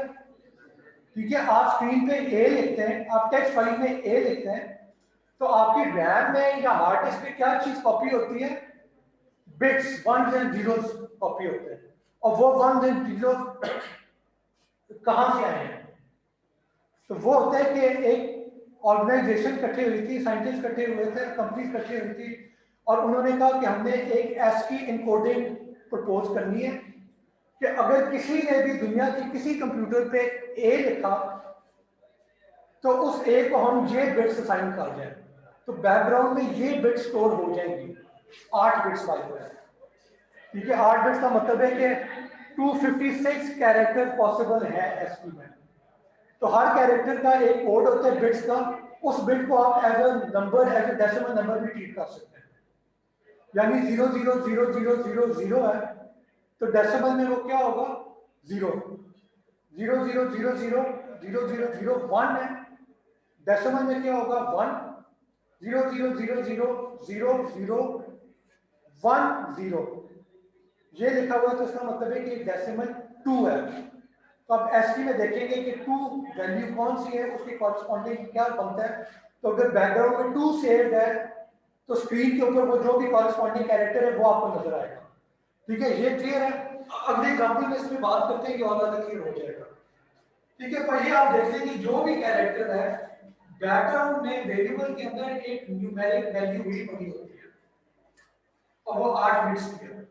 Speaker 1: ठीक है, आप स्क्रीन पे ए लिखते हैं, आप टेक्स्ट फाइल में ए लिखते हैं, तो आपकी रैम में या हार्ड डिस्क पे क्या चीज कॉपी होती है, bits, ones and zeros copy होते हैं। और वो वंस एंड जीरोस कहां से आए हैं, तो वो होता है कि एक ऑर्गेनाइजेशन इकट्ठे हुई थी, साइंटिस्ट इकट्ठे हुए थे, कंपनी इकट्ठी हुई थी, और उन्होंने कहा कि हमने एक एस्की इनकोडिंग प्रपोज करनी है कि अगर किसी ने भी दुनिया की किसी कंप्यूटर पे ए लिखा तो उस ए को हम ये बिट्स असाइन कर दें, तो बैकग्राउंड में ये बिट्स स्टोर हो जाएंगी, 8 बिट्स वाले, ठीक है। 8 बिट्स का मतलब है कि 256 कैरेक्टर पॉसिबल है एसकी में, तो हर कैरेक्टर का एक कोड होता है बिट्स का, उस बिट को आप as a number, as a decimal number भी ट्रीट कर सकते हैं, यानी 0000000 है तो डेसिमल में वो क्या होगा 0, 000000001 है, डेसिमल में क्या होगा 1, 000000010, ये लिखा हुआ है तो इसका मतलब है कि डेसिमल 2 है। तो अब एसटी में देखेंगे कि 2 वैल्यू कौन सी है, उसके कॉरस्पॉन्डिंग क्या बनता है, तो अगर बैकग्राउंड में 2 सेव्ड है तो स्क्रीन के ऊपर वो जो भी कॉरस्पॉन्डिंग कैरेक्टर है वो आपको नजर आएगा, ठीक है। ये क्लियर है। अगले एग्जांपल में इसमें बात करते हैं कि और ज्यादा क्लियर हो जाएगा, ठीक है। पर ये आप देख लें कि जो भी कैरेक्टर है बैकग्राउंड में वेरिएबल के अंदर एक न्यूमेरिक वैल्यू भी बनी होती है और वो 8 बिट्स की है,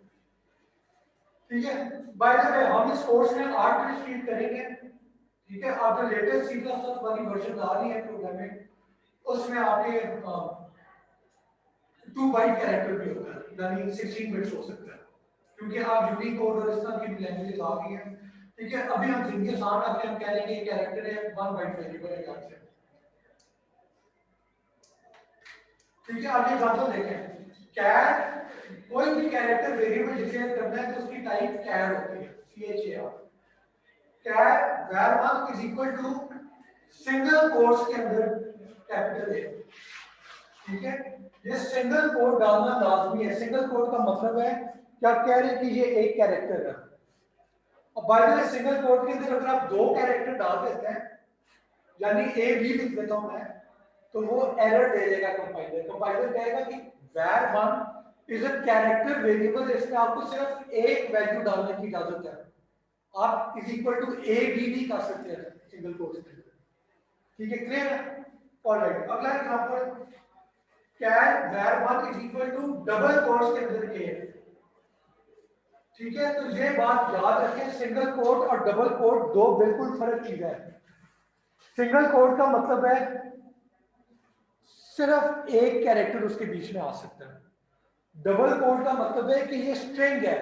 Speaker 1: ठीक है। बाय द वे हम इस कोर्स में 8 बिट्स ट्रीट करेंगे, ठीक है। अब जो लेटेस्ट C++ वाली वर्जन आ रही है प्रोग्रामिंग, उसमें आपके 2 बाइट कैरेक्टर भी होता है, यानी 16 बिट्स हो सकता है, क्योंकि आप यूनिकोड और इस तरह की लैंग्वेजेस आ गई हैं, ठीक है। अभी हम जिंदगी आसान रखते हैं, हम कह लेंगे ये कैरेक्टर है 1 बाइट वेरिएबल है यहाँ से, ठीक है। आगे एग्जांपल देखें, कैर, कोई भी कैरेक्टर वेरिएबल डिक्लेयर करना है तो उसकी टाइप कैर होती है, CHAR, char var1 is equal to single quotes के अंदर कैपिटल A, ठीक है। ये सिंगल कोट डालना लाजमी है। सिंगल कोट का मतलब है कि आप कह रहे हैं कि ये एक कैरेक्टर है, और by the way single quote के अंदर अगर आप 2 कैरेक्टर डाल देते हैं, यानी ए भी लिख देता हूं मैं, तो वो एरर दे देगा कंपाइलर। कंपाइलर कहेगा कि var1 is a character variable, इसमें आपको सिर्फ एक वैल्यू डालने की इजाजत है। आप is equal to A B नहीं कर सकते हैं सिंगल कोट्स के अंदर। ठीक है, क्लियर है? ऑलराइट, अगला example, char var1 is equal to double quotes के अंदर ए। ठीक है, तो ये बात याद रखें, सिंगल कोट और डबल कोट दो बिल्कुल फर्क चीजें हैं। सिंगल कोट का मतलब है सिर्फ एक कैरेक्टर उसके बीच में आ सकता है। डबल कोट का मतलब है कि ये स्ट्रिंग है,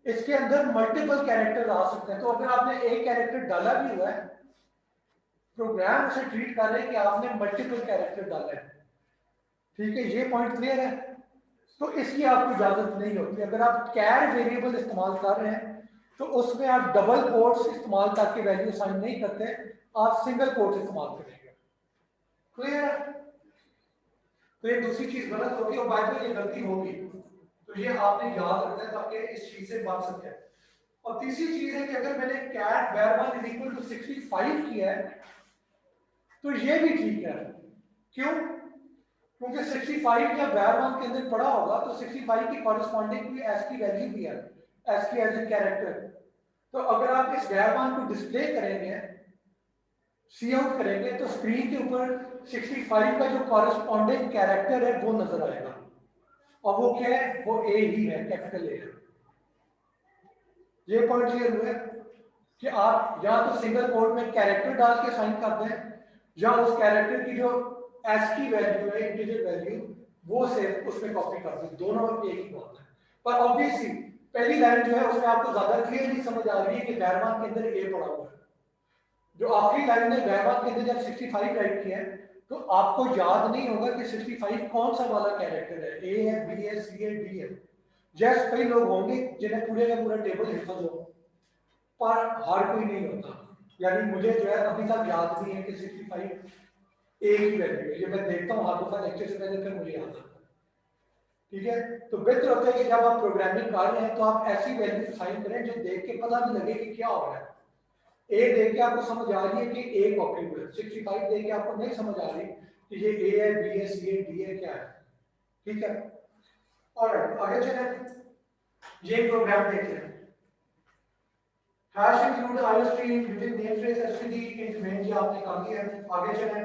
Speaker 1: इसके अंदर मल्टीपल कैरेक्टर आ सकते हैं। तो अगर आपने एक कैरेक्टर डाला भी हुआ है, प्रोग्राम उसे ट्रीट कर रहे हैं कि आपने मल्टीपल कैरेक्टर डाला है। ठीक है, ये पॉइंट क्लियर है? तो इसकी आपको इजाजत नहीं होती। अगर आप कैर वेरिएबल इस्तेमाल कर रहे हैं तो उसमें आप डबल कोट्स इस्तेमाल करके वैल्यू साइन नहीं करते, आप सिंगल कोट्स इस्तेमाल करेंगे। क्लियर? तो ये दूसरी चीज गलत होगी, और बाद में ये गलती होगी, तो ये आपने याद रखना है ताकि इस चीज से बच सके। और तीसरी चीज है कि अगर मैंने cat var1 is equal to 65 किया है तो ये भी ठीक है। क्यों? क्योंकि 65 जब var1 के अंदर पड़ा होगा तो 65 की कॉरेस्पॉन्डिंग कोई एस की वैल्यू भी है, एस की एज ए कैरेक्टर। तो अगर आप इस var1 को डिस्प्ले करेंगे, सी आउट करेंगे, तो स्क्रीन के ऊपर 65 का जो कॉरेस्पॉन्डिंग कैरेक्टर है वो नजर आएगा, और वो क्या है? वो ए ही है, कैपिटल ए है। ये पॉइंट क्लियर हुआ कि आप या तो सिंगल कोट में कैरेक्टर डाल के साइन कर दें, या उस कैरेक्टर की जो एस की वैल्यू है, इंटीजर वैल्यू, वो से उसमें कॉपी कर दें। दोनों एक ही बात है। पर ऑब्वियसली पहली लाइन जो है उसमें आपको ज्यादा क्लियरली समझ आ रही है कि var1 के अंदर ए पड़ा हुआ है। जो आखिरी लाइन में var1 के अंदर जब 65 राइट किया है तो आपको याद नहीं होगा कि 65 कौन सा वाला कैरेक्टर है, ए है, बी है, सी है, डी है। जैसे कई लोग होंगे जिन्हें पूरे का पूरा टेबल हिफज हो, पर हर कोई नहीं होता। यानी मुझे जो है अभी तक याद नहीं है कि 65 ए की वैल्यू है। ये मैं देखता हूँ हर दफा लेक्चर से पहले, फिर मुझे याद आता है। ठीक है, तो बेहतर होता है कि जब आप प्रोग्रामिंग कर रहे हैं तो आप ऐसी वैल्यू साइन करें जो देख के पता नहीं लगे कि क्या हो रहा है। ए देख के आपको समझ आ रही है कि ए कॉपी हुआ है, 65 देख के आपको नहीं समझ आ रही कि ये ए है, बी है, सी है, डी है, क्या है। ठीक है, और आगे चले, ये प्रोग्राम देखते हैं। Hash include iostream using name phrase STD int main, ये आपने कर दिया है। आगे चले,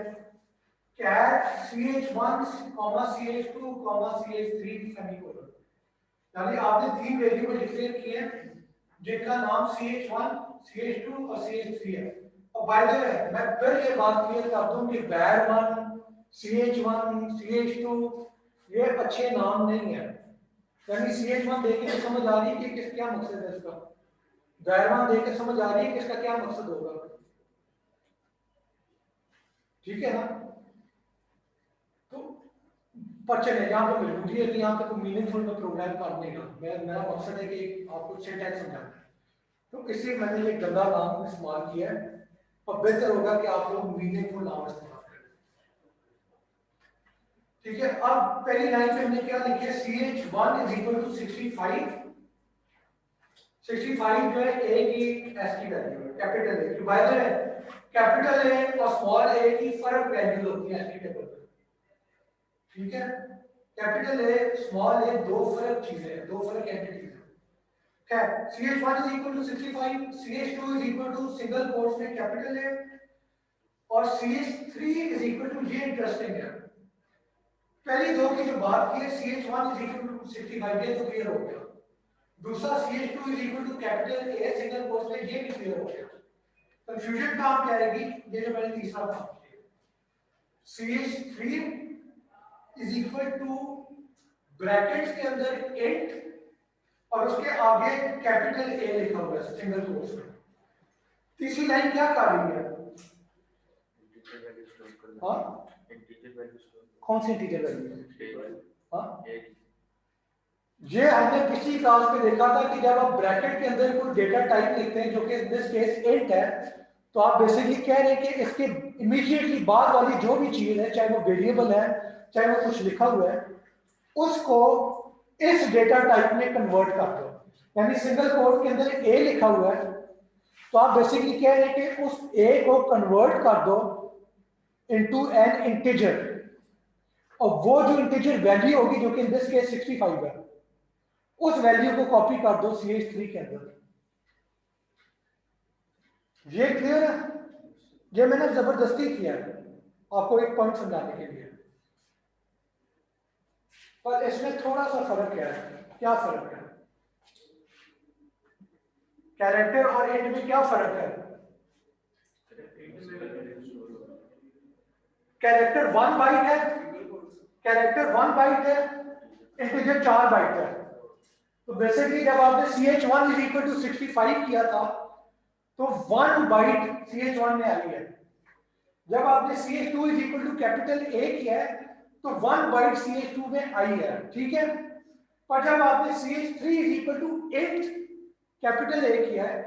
Speaker 1: cat ch1 ch2 ch3 semicolon, यानी आपने तीन वेरिएबल डिक्लेयर किए हैं जिनका नाम ch1 ch2 और ch3 है। और बाय द वे मैं फिर ये बात क्लियर कर दूं कि var1 ch1 ch2 ये अच्छे नाम नहीं है। यानी ch1 देख के समझ आ रही है कि किस क्या मकसद है इसका, var1 देख के समझ आ रही है कि इसका क्या मकसद होगा। ठीक है ना? तो पर चले यहाँ पे मजबूरी है कि यहाँ पे कोई मीनिंगफुल में प्रोग्राम करने का मेरा मकसद है कि आपको सिंटैक्स समझाना है, तो इसलिए मैंने ये गंदा नाम इस्तेमाल किया है। और बेहतर होगा कि आप लोग मीनिंगफुल नाम इस्तेमाल करें। ठीक है, अब पहली लाइन पे हमने क्या लिखा है, ch1 इज इक्वल टू 65। 65 जो है ए की एस की वैल्यू है, capital A. By the way capital A और स्मॉल ए की फर्क वैल्यू होती है एसकी टेबल पे। ठीक है, कैपिटल ए, स्मॉल ए, दो फर्क चीजें हैं, दो फर्क एंटिटीज हैं। खैर, ch1 is equal to 65, ch2 is equal to single quotes में कैपिटल ए, और ch3 इज इक्वल टू, ये इंटरेस्टिंग है, पहली दो की जो बात की है ch1 इज इक्वल टू 65, ये तो क्लियर हो गया। दूसरा ch2 is equal to capital A single quotes में, ये भी क्लियर हो गया। कंफ्यूजन कहां पे आएगी, ये जो मैंने तीसरा काम किया, ch3 is equal to brackets के अंदर int और उसके आगे कैपिटल ए लिखा हुआ है सिंगल कोट्स में। तीसरी लाइन क्या कर रही है? हाँ, कौन सी इंटीजर वैल्यू? हाँ, ये हमने पिछली क्लास में देखा था कि जब आप ब्रैकेट के अंदर कोई डेटा टाइप लिखते हैं जो कि इन दिस केस int है, तो आप बेसिकली कह रहे हैं कि इसके इमीडिएटली बाद वाली जो भी चीज है, चाहे वो वेरिएबल है, चाहे वो कुछ लिखा हुआ है, उसको इस डेटा टाइप में कन्वर्ट कर दो। यानी सिंगल कोट के अंदर ए लिखा हुआ है, तो आप बेसिकली कह रहे हैं कि उस ए को कन्वर्ट कर दो इनटू एन इंटीजर, और वो जो इंटीजर वैल्यू होगी जो कि इन दिस केस 65 है, उस वैल्यू को कॉपी कर दो CH3 के अंदर। ये क्लियर है? ये मैंने जबरदस्ती किया है आपको एक पॉइंट समझाने के लिए, पर इसमें थोड़ा सा फर्क है। क्या फर्क है? कैरेक्टर और इंट में क्या फर्क है? कैरेक्टर 1 बाइट है, कैरेक्टर 1 बाइट है, इंटीजर 4 बाइट है। तो बेसिकली जब आपने CH1 इज इक्वल टू 65 किया था तो 1 बाइट CH1 में आई है। जब आपने CH2 is equal to capital A किया है तो 1 बाइट CH2 में आई है, ठीक है। पर जब आपने CH3 is equal to 8 capital A किया है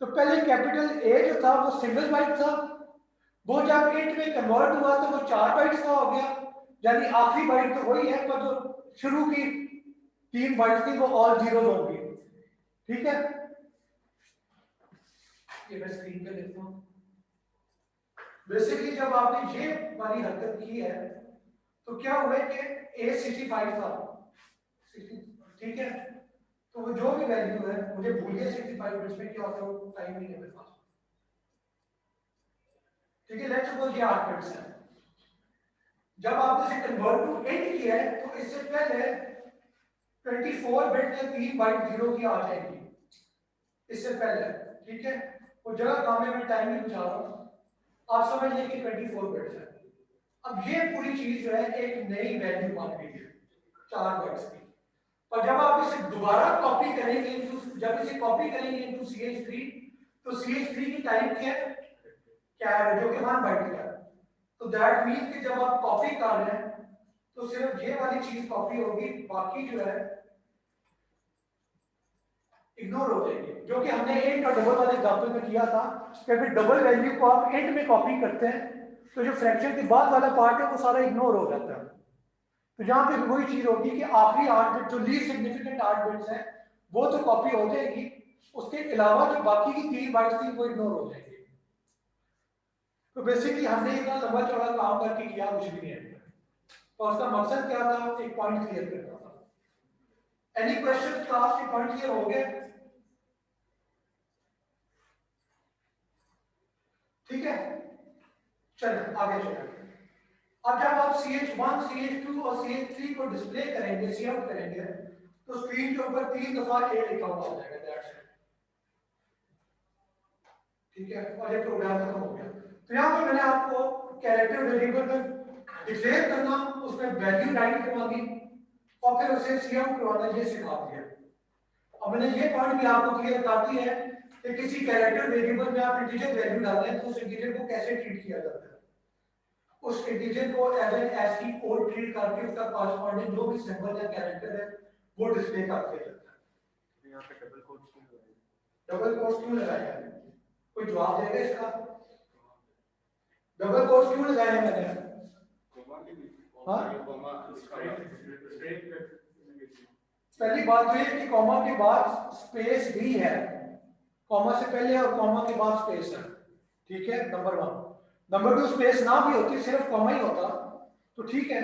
Speaker 1: तो पहले कैपिटल A जो था वो सिंगल बाइट था, वो जब 8 में कन्वर्ट हुआ तो वो 4 बाइट्स का हो गया, यानी आखिरी बाइट तो वही है पर जो शुरू की 3 बाइट्स थी वो ऑल जीरो होंगी, ठीक है। ये मैं स्क्रीन पे लिखता हूं। बेसिकली जब आपने ये वाली हरकत की है तो क्या हुआ कि A 65 था, ठीक है। तो वो जो भी वैल्यू है, मुझे भूल गया 65 बिट्स में क्या होता है, वो टाइम नहीं है मेरे पास, ठीक है। लेट्स सपोज ये 8 बिट्स है। जब आपने इसे कन्वर्ट टू 8 किया है तो इससे पहले 24 बिट में 3 बाइट 0 की आ जाएगी, इससे पहले, ठीक है। वो जगह काम में मैं टाइम नहीं बचा रहा हूं, आप समझ लीजिए कि 24 बिट्स है। अब ये पूरी चीज जो है एक नई वैल्यू बन गई है 4 बाइट्स की। और जब आप इसे दोबारा कॉपी करेंगे, जब इसे कॉपी करेंगे इनटू CH3 तो CH3 की टाइप क्या है, जो कि 1 बाइट का है। तो दैट मीन्स कि जब आप कॉपी कर रहे हैं तो सिर्फ ये वाली चीज कॉपी होगी, बाकी जो है इग्नोर हो जाएगी, जो कि हमने इंट और डबल वाले एग्जांपल में किया था कि फिर डबल वैल्यू को आप इंट में कॉपी करते हैं तो जो फ्रैक्शन के बाद वाला पार्ट है वो सारा इग्नोर हो जाता है। तो यहाँ पे वही चीज होगी कि आखिरी 8 बिट जो लीस्ट सिग्निफिकेंट 8 बिट्स हैं वो तो कॉपी हो जाएगी, उसके अलावा जो बाकी की 3 बाइट्स थी वो इग्नोर हो जाएगी। तो बेसिकली हमने इतना लंबा चौड़ा काम करके किया कुछ भी नहीं है, तो उसका मकसद क्या था, एक पॉइंट क्लियर करना था। एनी क्वेश्चन क्लास के पॉइंट क्लियर हो गए? ठीक है, चलिए आगे चलें। अब जब आप CH1, CH2 और CH3 को डिस्प्ले करेंगे, सी आउट करेंगे, तो स्क्रीन के ऊपर 3 दफा A लिखा हुआ हो जाएगा, दैट्स इट, ठीक है। और ये प्रोग्राम खत्म हो गया। तो यहाँ पे मैंने आपको कैरेक्टर वेरिएबल में डिक्लेयर करना, उसमें वैल्यू राइट करवा दी और फिर उसे सी आउट करवाना, ये सिखा दिया। अब मैंने ये पॉइंट भी आपको क्लियर कर दी है कि किसी कैरेक्टर वेरिएबल में आप इंटीजर वैल्यू डालते हैं तो उस इंटीजर को कैसे ट्रीट किया जाता है। उस इंटीजर को as an ASCII code treat करके उसका कॉरस्पॉन्डिंग जो भी सिंबल या कैरेक्टर है वो डिस्प्ले कर दिया जाता है।
Speaker 2: यहाँ पे डबल कोट्स क्यों लगाए?
Speaker 1: डबल कोट्स क्यों लगाए हैं? कोई जवाब देगा इसका? डबल कोट्स क्यों लगाए हैं मैंने? हाँ, पहली बात तो ये कि कॉमा के बाद स्पेस भी है, कॉमा से पहले और कॉमा के बाद स्पेस है, ठीक है, नंबर 1। नंबर 2, स्पेस ना भी होती, सिर्फ कॉमा ही होता तो ठीक है।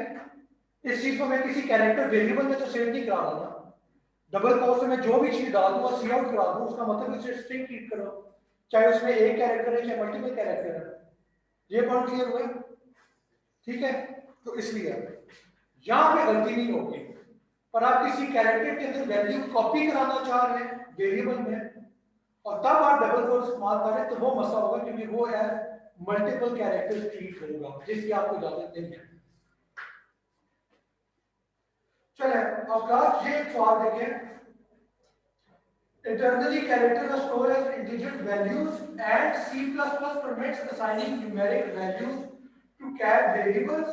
Speaker 1: इस चीज को मैं किसी कैरेक्टर वेरिएबल में तो सेव नहीं करा रहा ना। डबल कोट्स में जो भी चीज डाल दूंगा, सी आउट करा दूं, उसका मतलब इसे स्ट्रिंग ट्रीट करो, चाहे उसमें एक कैरेक्टर है चाहे मल्टीपल कैरेक्टर है। ये पॉइंट क्लियर हुआ, ठीक है। तो इसलिए यहां पे गलती नहीं होगी, पर आप किसी कैरेक्टर के अंदर वैल्यू कॉपी कराना चाह रहे हैं वेरिएबल में और तब आप डबल कोट इस्तेमाल करें तो वो मसला होगा, क्योंकि वो है मल्टीपल कैरेक्टर ट्रीट होगा, जिसकी आपको इजाजत नहीं है। चले अब क्लास ये एक सवाल देखें। Internally, characters are stored as integer values, and C++ permits assigning numeric values to char variables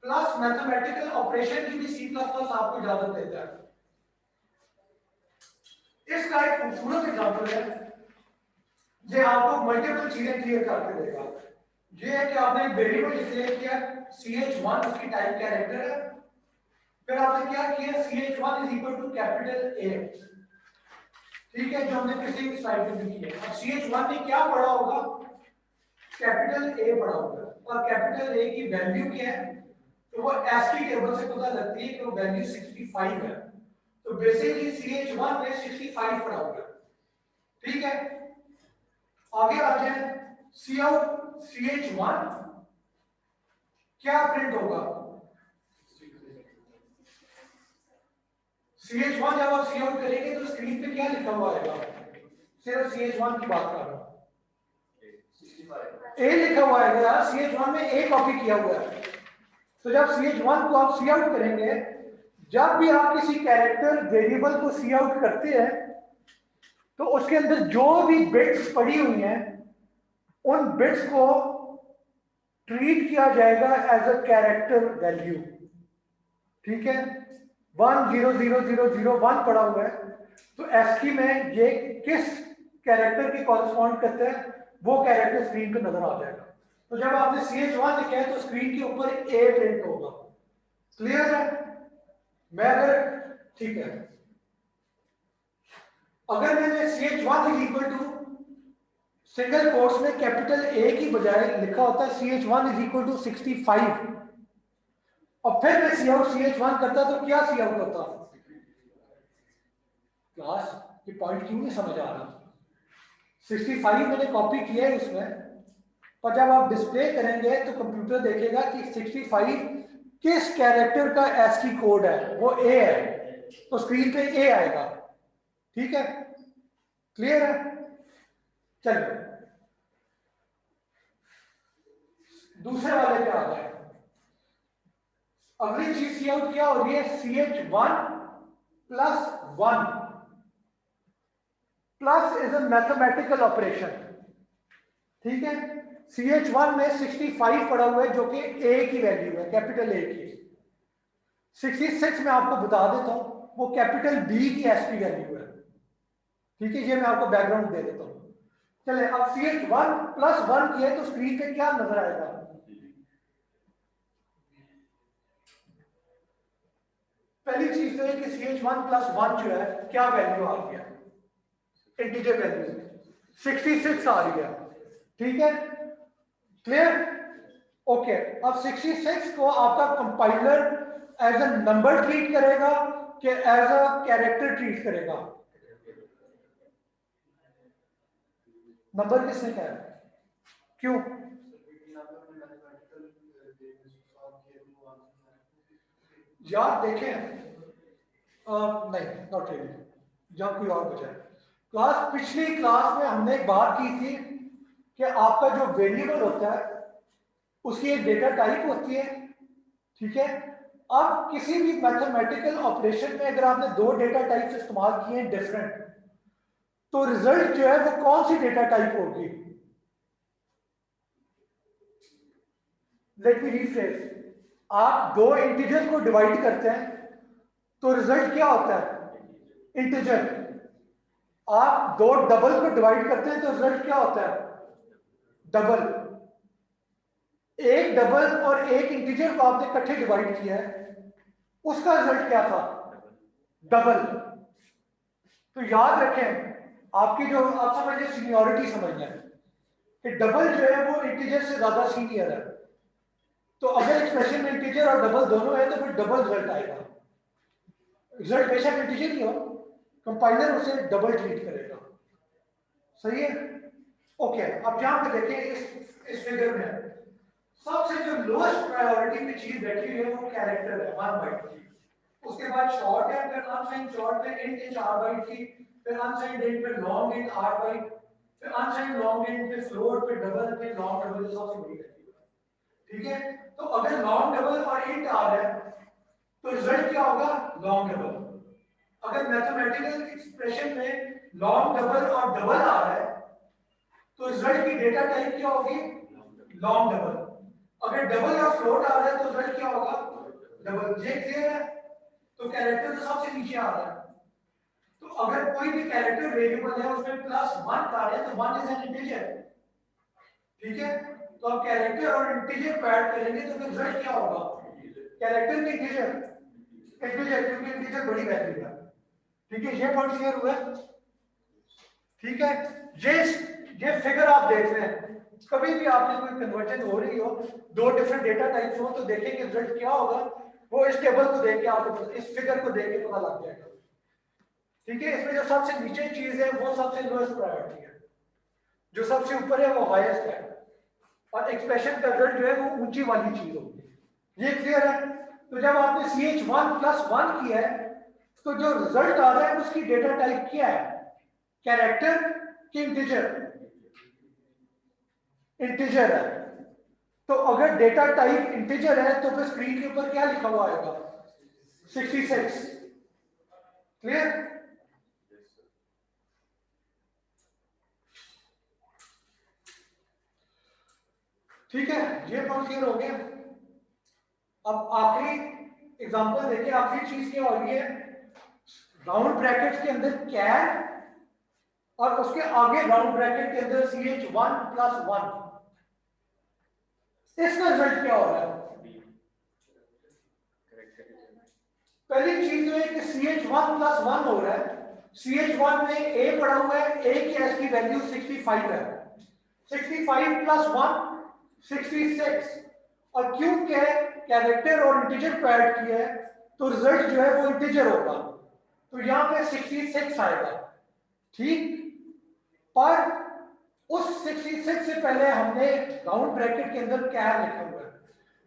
Speaker 1: plus mathematical operation की भी C++ आपको इजाजत देता है। इसका एक खूबसूरत एग्जांपल है, ये आपको मल्टीपल चीजें क्लियर करके देगा। ये है कि आपने वेरिएबल डिक्लेयर किया CH1, उसकी टाइप कैरेक्टर है, फिर आपने क्या किया CH1 is equal to capital A, ठीक है, जो हमने पिछली स्लाइड में भी किया। अब CH1 ने क्या पढ़ा होगा, कैपिटल A पढ़ा होगा, और कैपिटल A की वैल्यू क्या है, तो वो ASCII टेबल से पता लगती है कि वो वैल्यू 65 है। तो तो बेसिकली CH1 में 65 पड़ा हुआ है, ठीक है। आगे आ जाए, CH1 क्या प्रिंट होगा? CH1 जब आप सी आउट करेंगे तो स्क्रीन पे क्या लिखा हुआ आएगा? सिर्फ CH1 की बात कर रहा हूं, ए लिखा हुआ है यार, CH1 में ए कॉपी किया हुआ है। तो जब CH1 को आप सी आउट करेंगे, जब भी आप किसी कैरेक्टर वेरिएबल को सी आउट करते हैं तो उसके अंदर जो भी बिट्स पड़ी हुई हैं उन बिट्स को ट्रीट किया जाएगा एज अ कैरेक्टर वैल्यू, ठीक है। 1 0 0 0 0 1 पड़ा हुआ है, तो एस्की में ये किस कैरेक्टर के कॉरेस्पॉन्ड करता है वो कैरेक्टर स्क्रीन पे नजर आ जाएगा। तो जब आपने CH1 लिखा है तो स्क्रीन के ऊपर ए प्रिंट होगा, क्लियर है? मैं अगर, ठीक है, अगर मैंने CH1 is equal to single quotes में कैपिटल ए की बजाय लिखा होता है CH1 इज इक्वल टू 65 और फिर मैं CH1 करता तो क्या सी आउट होता? क्लास ये पॉइंट क्यों नहीं समझ आ रहा? 65 मैंने कॉपी किया है उसमें, पर जब आप डिस्प्ले करेंगे तो कंप्यूटर देखेगा कि 65 किस कैरेक्टर का एस्की कोड है, वो ए है, तो स्क्रीन पे ए आएगा, ठीक है, क्लियर है? चलिए दूसरे वाले पे आ गए। अगली चीज सी आउट क्या हो रही है? CH1 plus 1 plus is a mathematical operation, ठीक है। CH1 में 65 पड़ा हुआ है जो कि ए की वैल्यू है, कैपिटल ए की। 66 में आपको बता देता हूं वो कैपिटल बी की एसपी वैल्यू है, ठीक है। ये मैं आपको बैकग्राउंड दे देता हूं। चले अब CH1 प्लस 1 किया तो स्क्रीन पे क्या नजर आएगा? पहली चीज तो है कि CH1 प्लस 1 जो है क्या वैल्यू आ गया? इंटीजर वैल्यू 66 आ रही है, ठीक है, क्लियर? ओके, अब 66 को आपका compiler as a number treat करेगा कि एज अ कैरेक्टर ट्रीट करेगा? नंबर किसने कहा? क्यों? यार देखें, नहीं नॉट रियली, जब कोई और बचा है। क्लास पिछली क्लास में हमने एक बात की थी कि आपका जो वेरिएबल होता है उसकी एक डेटा टाइप होती है, ठीक है। अब किसी भी मैथमेटिकल ऑपरेशन में अगर आपने दो डेटा टाइप्स इस्तेमाल किए हैं डिफरेंट, तो रिजल्ट जो है वो कौन सी डेटा टाइप होगी? लेट मी रिफ्रेज, आप दो इंटीजर को डिवाइड करते हैं तो रिजल्ट क्या होता है? इंटीजर। आप दो डबल को डिवाइड करते हैं तो रिजल्ट क्या होता है? डबल। एक डबल और एक इंटीजर को आपने इकट्ठे डिवाइड किया है, उसका रिजल्ट क्या था? डबल। तो याद रखें, आपकी जो आप समझिए सीनियरिटी समझना है कि डबल जो है वो इंटीजर से ज्यादा सीनियर है। तो अगर एक्सप्रेशन में इंटीजर और डबल दोनों है तो फिर डबल रिजल्ट आएगा। रिजल्ट बेशक इंटीजर ही हो, कंपाइलर उसे डबल ट्रीट करेगा, सही है? ओके, अब यहां पे देखें इस फिगर में सबसे जो लोएस्ट प्रायोरिटी पे चीज बैठी हुई है वो कैरेक्टर है 1 बाइट की। उसके बाद शॉर्ट है, फिर अनसाइंड शॉर्ट है इंट 4 बाइट की, फिर अनसाइंड इंट पे लॉन्ग इंट 8 बाइट, फिर अनसाइंड लॉन्ग इंट पे फ्लोट पे डबल, फिर लॉन्ग डबल सबसे बड़ी वैल्यू है, ठीक है। तो अगर लॉन्ग डबल और इंट आ रहा है तो रिजल्ट क्या होगा? Long double. अगर मैथमेटिकल एक्सप्रेशन में लॉन्ग डबल और डबल आ रहा है तो रिजल्ट की डेटा टाइप क्या होगी? Long double. अगर डबल या फ्लोट आ रहा है तो रिजल्ट क्या होगा? डबल। ये क्लियर है? तो कैरेक्टर तो सबसे नीचे आ रहा है, तो अगर कोई भी कैरेक्टर वेरिएबल है उसमें प्लस 1 का है तो 1 इज एन इंटीजर, ठीक है। तो आप कैरेक्टर और इंटीजर को ऐड करेंगे तो फिर रिजल्ट क्या होगा? कैरेक्टर की इंटीजर, इंटीजर क्योंकि इंटीजर बड़ी वैल्यू है, ठीक है। ये पॉइंट क्लियर हुआ, ठीक है। ये फिगर आप देख रहे हैं, कभी भी आपने कोई कन्वर्जन हो रही हो, दो डिफरेंट डेटा टाइप्स हो, तो देखेंगे रिजल्ट क्या होगा, वो इस टेबल को देख के आपको, इस फिगर को देख के पता लग जाएगा। ठीक है, इसमें जो सबसे नीचे चीज है वो सबसे लोएस्ट प्रायोरिटी है, जो सबसे ऊपर है वो हाईएस्ट है, और एक्सप्रेशन का रिजल्ट जो है वो ऊंची वाली चीज होगी। ये क्लियर है? तो जब आपने CH1+1 किया है तो जो रिजल्ट आ रहा है उसकी डेटा टाइप क्या है, कैरेक्टर कि इंटीजर? इंटीजर है। तो अगर डेटा टाइप इंटीजर है तो फिर स्क्रीन के ऊपर क्या लिखा हुआ आएगा? 66। क्लियर? ठीक है, ये पॉइंट क्लियर हो गया। अब आखिरी एग्जांपल देखिए, आखिरी चीज क्या हो रही है, राउंड ब्रैकेट्स के अंदर कैर और उसके आगे राउंड ब्रैकेट के अंदर CH1+1, इसका रिजल्ट क्या हो रहा है? पहली चीज तो है कि CH1+1 हो रहा है, CH1 में A पड़ा हुआ है, A की S की वैल्यू 65 है, 65+1 66, और क्योंकि कैरेक्टर और इंटीजर को ऐड किया है तो रिजल्ट जो है वो इंटीजर होगा, तो यहां पे 66 आएगा। ठीक, पर उस 66 से पहले हमने राउंड ब्रैकेट के अंदर कैर लिखा हुआ है,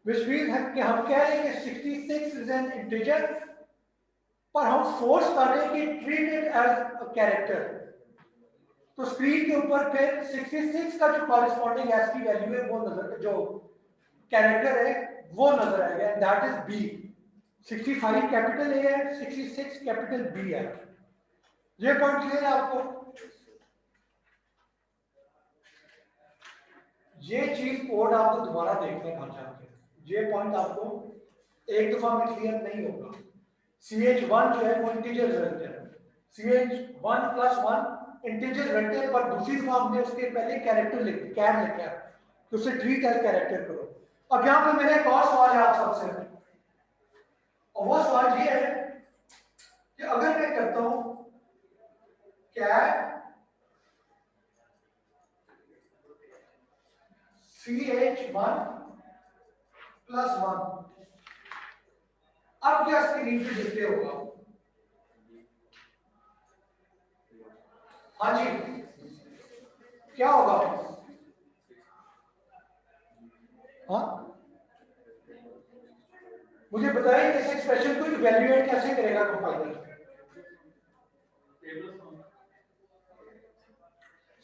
Speaker 1: विच मीन कि हम कह रहे हैं कि 66 इज एन इंटीजर, पर हम फोर्स कर रहे हैं कि treat it as a character. तो स्क्रीन के ऊपर फिर 66 का जो कॉरेस्पॉन्डिंग एस की वैल्यू है वो नजर, जो कैरेक्टर है वो नजर आएगा, that is B. 65 capital A है, 66 कैपिटल बी है। ये पॉइंट क्लियर है आपको? ये चीज कोड आपको दोबारा देखने का चाहते हैं, ये पॉइंट आपको एक दफा में क्लियर नहीं होगा। CH1 जो है वो इंटीजर रिजल्ट है, CH1+1 इंटीजर रिजल्ट है, पर दूसरी दफा हमने उसके पहले कैरेक्टर कैर लिखा है, तो उसे ट्रीट एज कैरेक्टर करो। अब यहां पे मेरा एक और सवाल है आप सबसे, और वो सवाल ये है कि अगर मैं करता हूं कैर CH1+1, अब क्या स्क्रीन पे डिस्प्ले होगा? हाँ जी, क्या होगा? हाँ, मुझे बताइए इस एक्सप्रेशन को इवैल्यूएट कैसे करेगा कंपाइलर?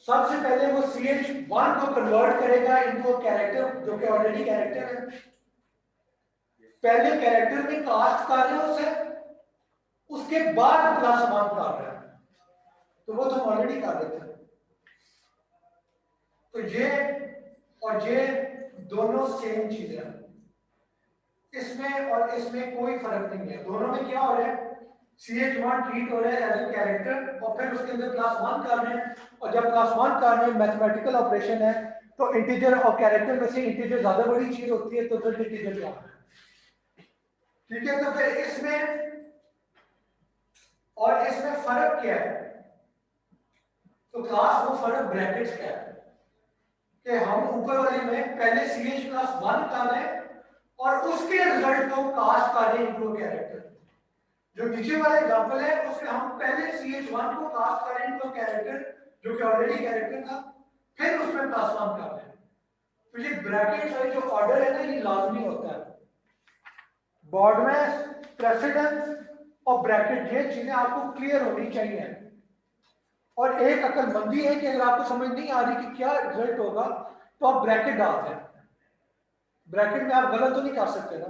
Speaker 1: सबसे पहले वो CH1 को कन्वर्ट करेगा इनटू कैरेक्टर, जो कि ऑलरेडी कैरेक्टर है। पहले कैरेक्टर में कास्ट कर रहे हो उसे, उसके बाद +1 कर रहे हैं, तो वो तो हम ऑलरेडी कर रहे थे। तो ये और ये दोनों सेम चीजें हैं, इसमें और इसमें कोई फर्क नहीं है। दोनों में क्या हो रहा है, CH1 ट्रीट हो रहा है एज ए कैरेक्टर, और फिर उसके अंदर +1 कर रहे हैं, और जब +1 कर रहे हैं मैथमेटिकल ऑपरेशन है, तो इंटीजर और कैरेक्टर में से इंटीजर ज्यादा बड़ी चीज होती है, तो फिर इंटीजर क्या है। ठीक है, तो फिर इसमें और इसमें फर्क क्या है? तो क्लास वो फर्क ब्रैकेट्स का है कि हम ऊपर वाले में पहले CH+1 कर रहे हैं और उसके रिजल्ट को कास्ट कर रहे हैं इनटू कैरेक्टर। जो नीचे वाला एग्जांपल है उसमें हम पहले CH1 को कास्ट कर रहे हैं इनटू कैरेक्टर, जो कि ऑलरेडी कैरेक्टर था, फिर उसमें +1 कर रहे हैं। तो ये ब्रैकेट्स वाली जो ऑर्डर है ना, ये लाजमी होता है। बोर्ड में प्रेसिडेंस और ब्रैकेट, ये चीजें आपको क्लियर होनी चाहिए। और एक अक्लमंदी है कि अगर आपको समझ नहीं आ रही कि क्या रिजल्ट होगा तो आप ब्रैकेट डालते हैं, ब्रैकेट में आप गलत तो नहीं कर सकते ना।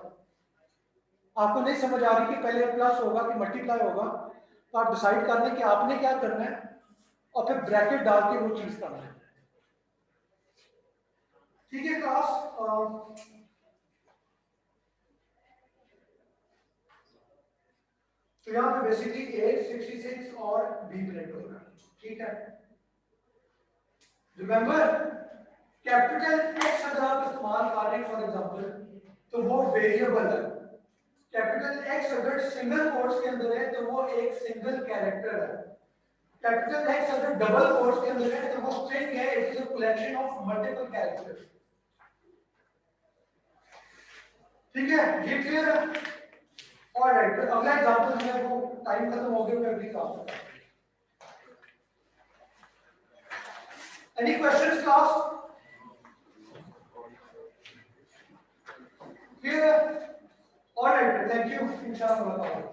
Speaker 1: आपको नहीं समझ आ रही कि पहले प्लस होगा कि मल्टीप्लाई होगा, तो आप डिसाइड कर लें कि आपने क्या करना है और फिर ब्रैकेट डाल के वो चीज करना है। ठीक है क्लास, तो यहां पे बेसिकली A 66 और B प्रिंट होगा। ठीक है, रिमेंबर कैपिटल X अगर आप इस्तेमाल कर रहे हैं फॉर एग्जांपल, तो वो वेरिएबल है। कैपिटल X अगर सिंगल कोट्स के अंदर है तो वो एक सिंगल कैरेक्टर है। कैपिटल X अगर डबल कोट्स के अंदर है तो वो स्ट्रिंग है, it is a collection of multiple characters. ठीक है, ये क्लियर है? ऑलराइट, तो अगला एग्जांपल जो है वो टाइम खत्म हो गया, मैं अगली क्लास में Any questions, class? Clear? All right, thank you. Inshallah.